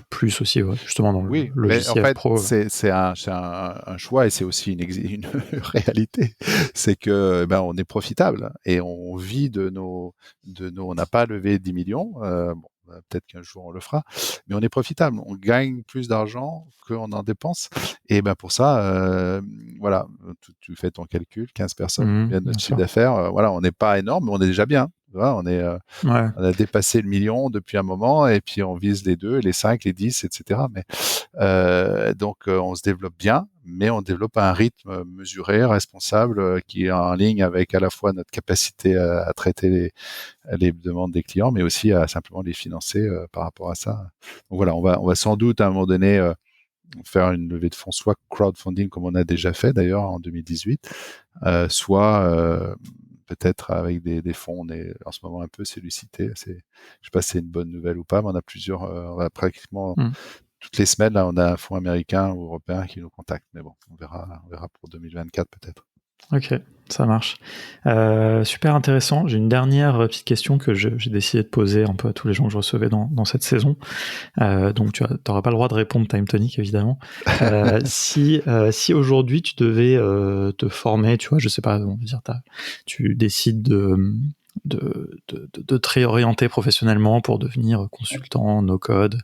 Speaker 1: plus aussi, justement, dans le logiciel
Speaker 2: mais en fait,
Speaker 1: pro.
Speaker 2: C'est un choix, et c'est aussi une réalité. C'est que on est profitable et on vit de nos on n'a pas levé 10 millions. Peut-être qu'un jour on le fera, mais on est profitable. On gagne plus d'argent qu'on en dépense. Et pour ça, voilà, tu fais ton calcul, 15 personnes, bien notre chiffre d'affaires. Voilà, on n'est pas énorme, mais on est déjà bien. Voilà, on a dépassé le million depuis un moment, et puis on vise les 2, les 5, les 10, etc. Mais donc on se développe bien, mais on développe à un rythme mesuré, responsable, qui est en ligne avec à la fois notre capacité à traiter les demandes des clients, mais aussi à simplement les financer par rapport à ça. Donc voilà, on va sans doute à un moment donné faire une levée de fonds, soit crowdfunding comme on a déjà fait d'ailleurs en 2018, soit peut-être avec des fonds. On est en ce moment un peu sollicité. Je sais pas si c'est une bonne nouvelle ou pas, mais on a plusieurs, on a pratiquement toutes les semaines, là, on a un fonds américain ou européen qui nous contacte. Mais bon, on verra pour 2024 peut-être.
Speaker 1: Ok, ça marche. Super intéressant. J'ai une dernière petite question que j'ai décidé de poser un peu à tous les gens que je recevais dans cette saison. Donc tu n'auras pas le droit de répondre Time Tonic, évidemment. Si aujourd'hui tu devais te former, tu vois, je sais pas, on va dire, tu décides de te réorienter professionnellement pour devenir consultant, no-code,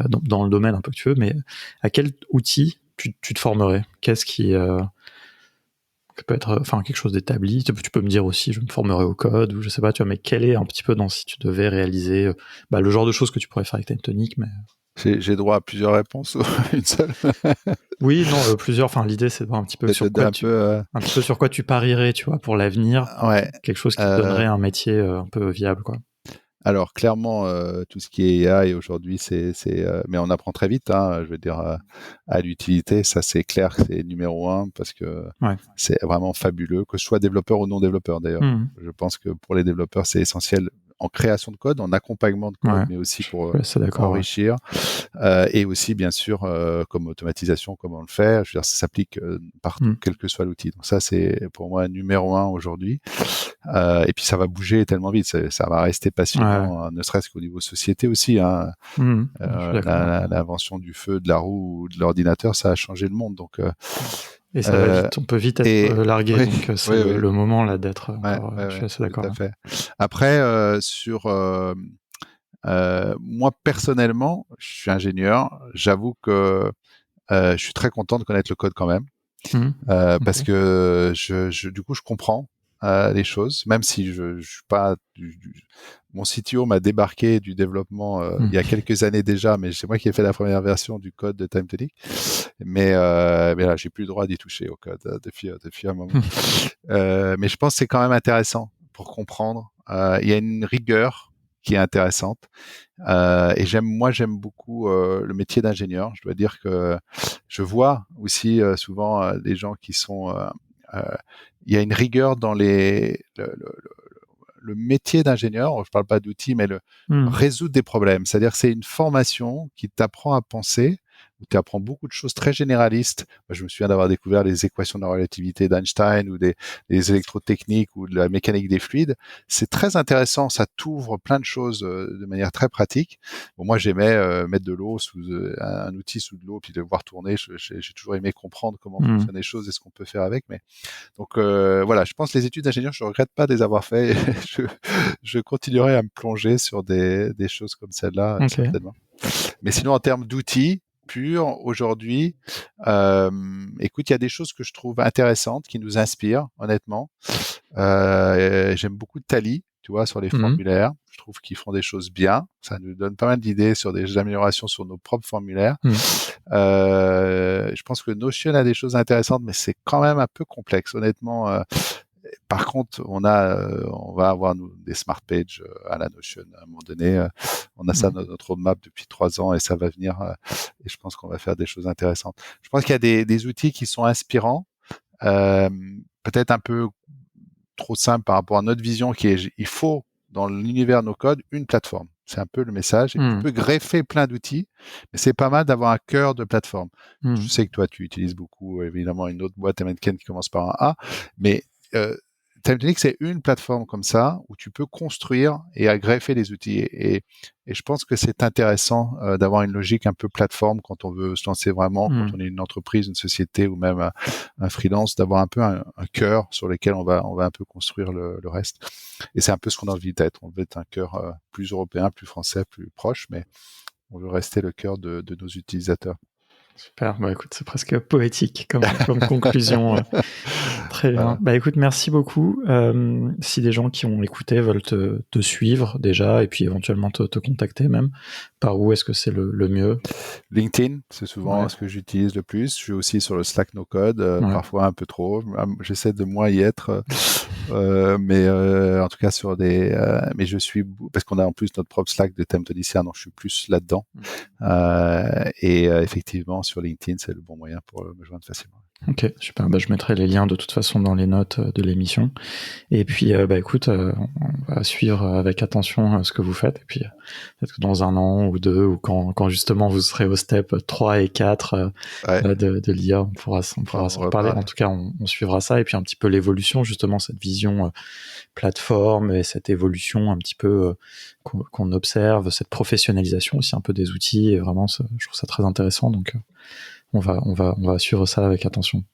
Speaker 1: dans le domaine un peu que tu veux, mais à quel outil tu te formerais? Qu'est-ce qui peut être quelque chose d'établi? Tu peux me dire aussi, je me formerai au code, ou je sais pas, tu vois, mais quel est un petit peu si tu devais réaliser le genre de choses que tu pourrais faire avec Time Tonic, mais...
Speaker 2: J'ai droit à plusieurs réponses ou une seule?
Speaker 1: Oui, non, plusieurs. Enfin, l'idée, c'est de voir un petit peu sur quoi tu parierais, tu vois, pour l'avenir.
Speaker 2: Ouais.
Speaker 1: Quelque chose qui te donnerait un métier un peu viable, quoi.
Speaker 2: Alors clairement, tout ce qui est AI aujourd'hui, mais on apprend très vite. Hein, je veux dire, à l'utilité, ça c'est clair que c'est numéro 1 parce que c'est vraiment fabuleux, que ce soit développeur ou non développeur d'ailleurs. Je pense que pour les développeurs, c'est essentiel en création de code, en accompagnement de code, mais aussi pour enrichir. Et aussi, bien sûr, comme automatisation, comme on le fait. Je veux dire, ça s'applique partout, quel que soit l'outil. Donc ça, c'est pour moi numéro 1 aujourd'hui. Et puis ça va bouger tellement vite, ça va rester passionnant, ne serait-ce qu'au niveau société aussi. Hein. L'invention du feu, de la roue ou de l'ordinateur, ça a changé le monde. Donc,
Speaker 1: et ça va vite, on peut vite être largué, donc c'est le moment là d'être. Je suis assez d'accord.
Speaker 2: Tout à fait. Après, moi personnellement, je suis ingénieur. J'avoue que je suis très content de connaître le code quand même, parce que du coup, je comprends les choses, même si je suis pas mon CTO m'a débarqué du développement il y a quelques années déjà, mais c'est moi qui ai fait la première version du code de Time Tonic. Mais là, j'ai plus le droit d'y toucher au code depuis un moment. Mais je pense que c'est quand même intéressant pour comprendre. Il y a une rigueur qui est intéressante. Et j'aime beaucoup le métier d'ingénieur. Je dois dire que je vois aussi souvent les gens qui sont... il y a une rigueur dans le métier d'ingénieur, je parle pas d'outils, mais résoudre des problèmes. C'est-à-dire que c'est une formation qui t'apprend à penser, où tu apprends beaucoup de choses très généralistes. Moi, je me souviens d'avoir découvert les équations de la relativité d'Einstein ou des électrotechniques ou de la mécanique des fluides. C'est très intéressant, ça t'ouvre plein de choses de manière très pratique. Bon, moi, j'aimais mettre de l'eau sous un outil sous de l'eau puis le voir tourner. J'ai toujours aimé comprendre comment fonctionnent les choses et ce qu'on peut faire avec. Mais donc voilà, je pense que les études d'ingénieur, je regrette pas de les avoir fait. je continuerai à me plonger sur des choses comme celle-là, certainement. Mais sinon, en termes d'outils purs, aujourd'hui, écoute, il y a des choses que je trouve intéressantes, qui nous inspirent, honnêtement. J'aime beaucoup Tally, tu vois, sur les formulaires. Je trouve qu'ils font des choses bien. Ça nous donne pas mal d'idées sur des améliorations sur nos propres formulaires. Je pense que Notion a des choses intéressantes, mais c'est quand même un peu complexe, honnêtement. Par contre, on va avoir des smart pages à la Notion à un moment donné. On a ça dans notre roadmap depuis 3 ans et ça va venir. Et je pense qu'on va faire des choses intéressantes. Je pense qu'il y a des outils qui sont inspirants, peut-être un peu trop simple par rapport à notre vision qui est il faut dans l'univers no code une plateforme. C'est un peu le message. Et tu peux greffer plein d'outils, mais c'est pas mal d'avoir un cœur de plateforme. Je sais que toi tu utilises beaucoup évidemment une autre boîte américaine qui commence par un A, mais TimeTonic, c'est une plateforme comme ça où tu peux construire et greffer les outils. Et je pense que c'est intéressant d'avoir une logique un peu plateforme quand on veut se lancer vraiment, quand on est une entreprise, une société ou même un freelance, d'avoir un peu un cœur sur lequel on va un peu construire le reste. Et c'est un peu ce qu'on a envie d'être. On veut être un cœur plus européen, plus français, plus proche, mais on veut rester le cœur de nos utilisateurs.
Speaker 1: Super, bah écoute, c'est presque poétique comme conclusion. Très bien. Voilà. Bah écoute, merci beaucoup. Si des gens qui ont écouté veulent te suivre déjà et puis éventuellement te contacter même, par où est-ce que c'est le mieux?
Speaker 2: LinkedIn, c'est souvent ce que j'utilise le plus. Je suis aussi sur le Slack No Code, parfois un peu trop. J'essaie de moins y être, mais en tout cas sur mais je suis parce qu'on a en plus notre propre Slack de TimeTonicien, donc je suis plus là-dedans. Et effectivement, sur LinkedIn, c'est le bon moyen pour me joindre facilement.
Speaker 1: Ok, super. Bah, je mettrai les liens de toute façon dans les notes de l'émission. Et puis, écoute, on va suivre avec attention ce que vous faites. Et puis, peut-être que dans 1 an ou 2, ou quand justement vous serez au step 3 et 4 de l'IA, on pourra s'en reparler. En tout cas, on suivra ça. Et puis, un petit peu l'évolution, justement, cette vision plateforme et cette évolution un petit peu qu'on observe, cette professionnalisation aussi un peu des outils. Et vraiment, je trouve ça très intéressant. Donc, on va suivre ça avec attention.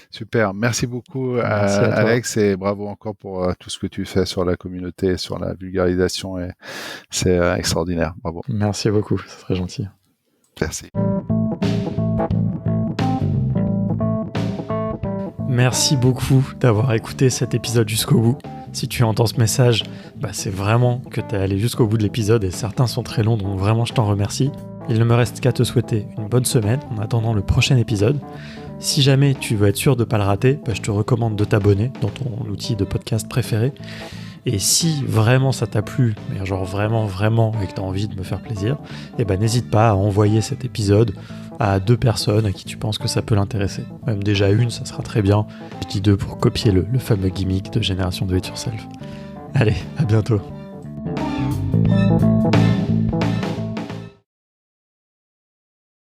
Speaker 2: Super, merci beaucoup Alex et bravo encore pour tout ce que tu fais sur la communauté, sur la vulgarisation et c'est extraordinaire, bravo.
Speaker 1: Merci beaucoup, c'est très gentil.
Speaker 2: Merci.
Speaker 1: Merci beaucoup d'avoir écouté cet épisode jusqu'au bout. Si tu entends ce message, c'est vraiment que tu es allé jusqu'au bout de l'épisode et certains sont très longs, donc vraiment je t'en remercie. Il ne me reste qu'à te souhaiter une bonne semaine en attendant le prochain épisode. Si jamais tu veux être sûr de ne pas le rater, je te recommande de t'abonner dans ton outil de podcast préféré. Et si vraiment ça t'a plu, mais genre vraiment et que tu as envie de me faire plaisir, n'hésite pas à envoyer cet épisode à 2 personnes à qui tu penses que ça peut l'intéresser. Même déjà une, ça sera très bien. Je dis 2 pour copier le fameux gimmick de génération Do It Yourself. Allez, à bientôt.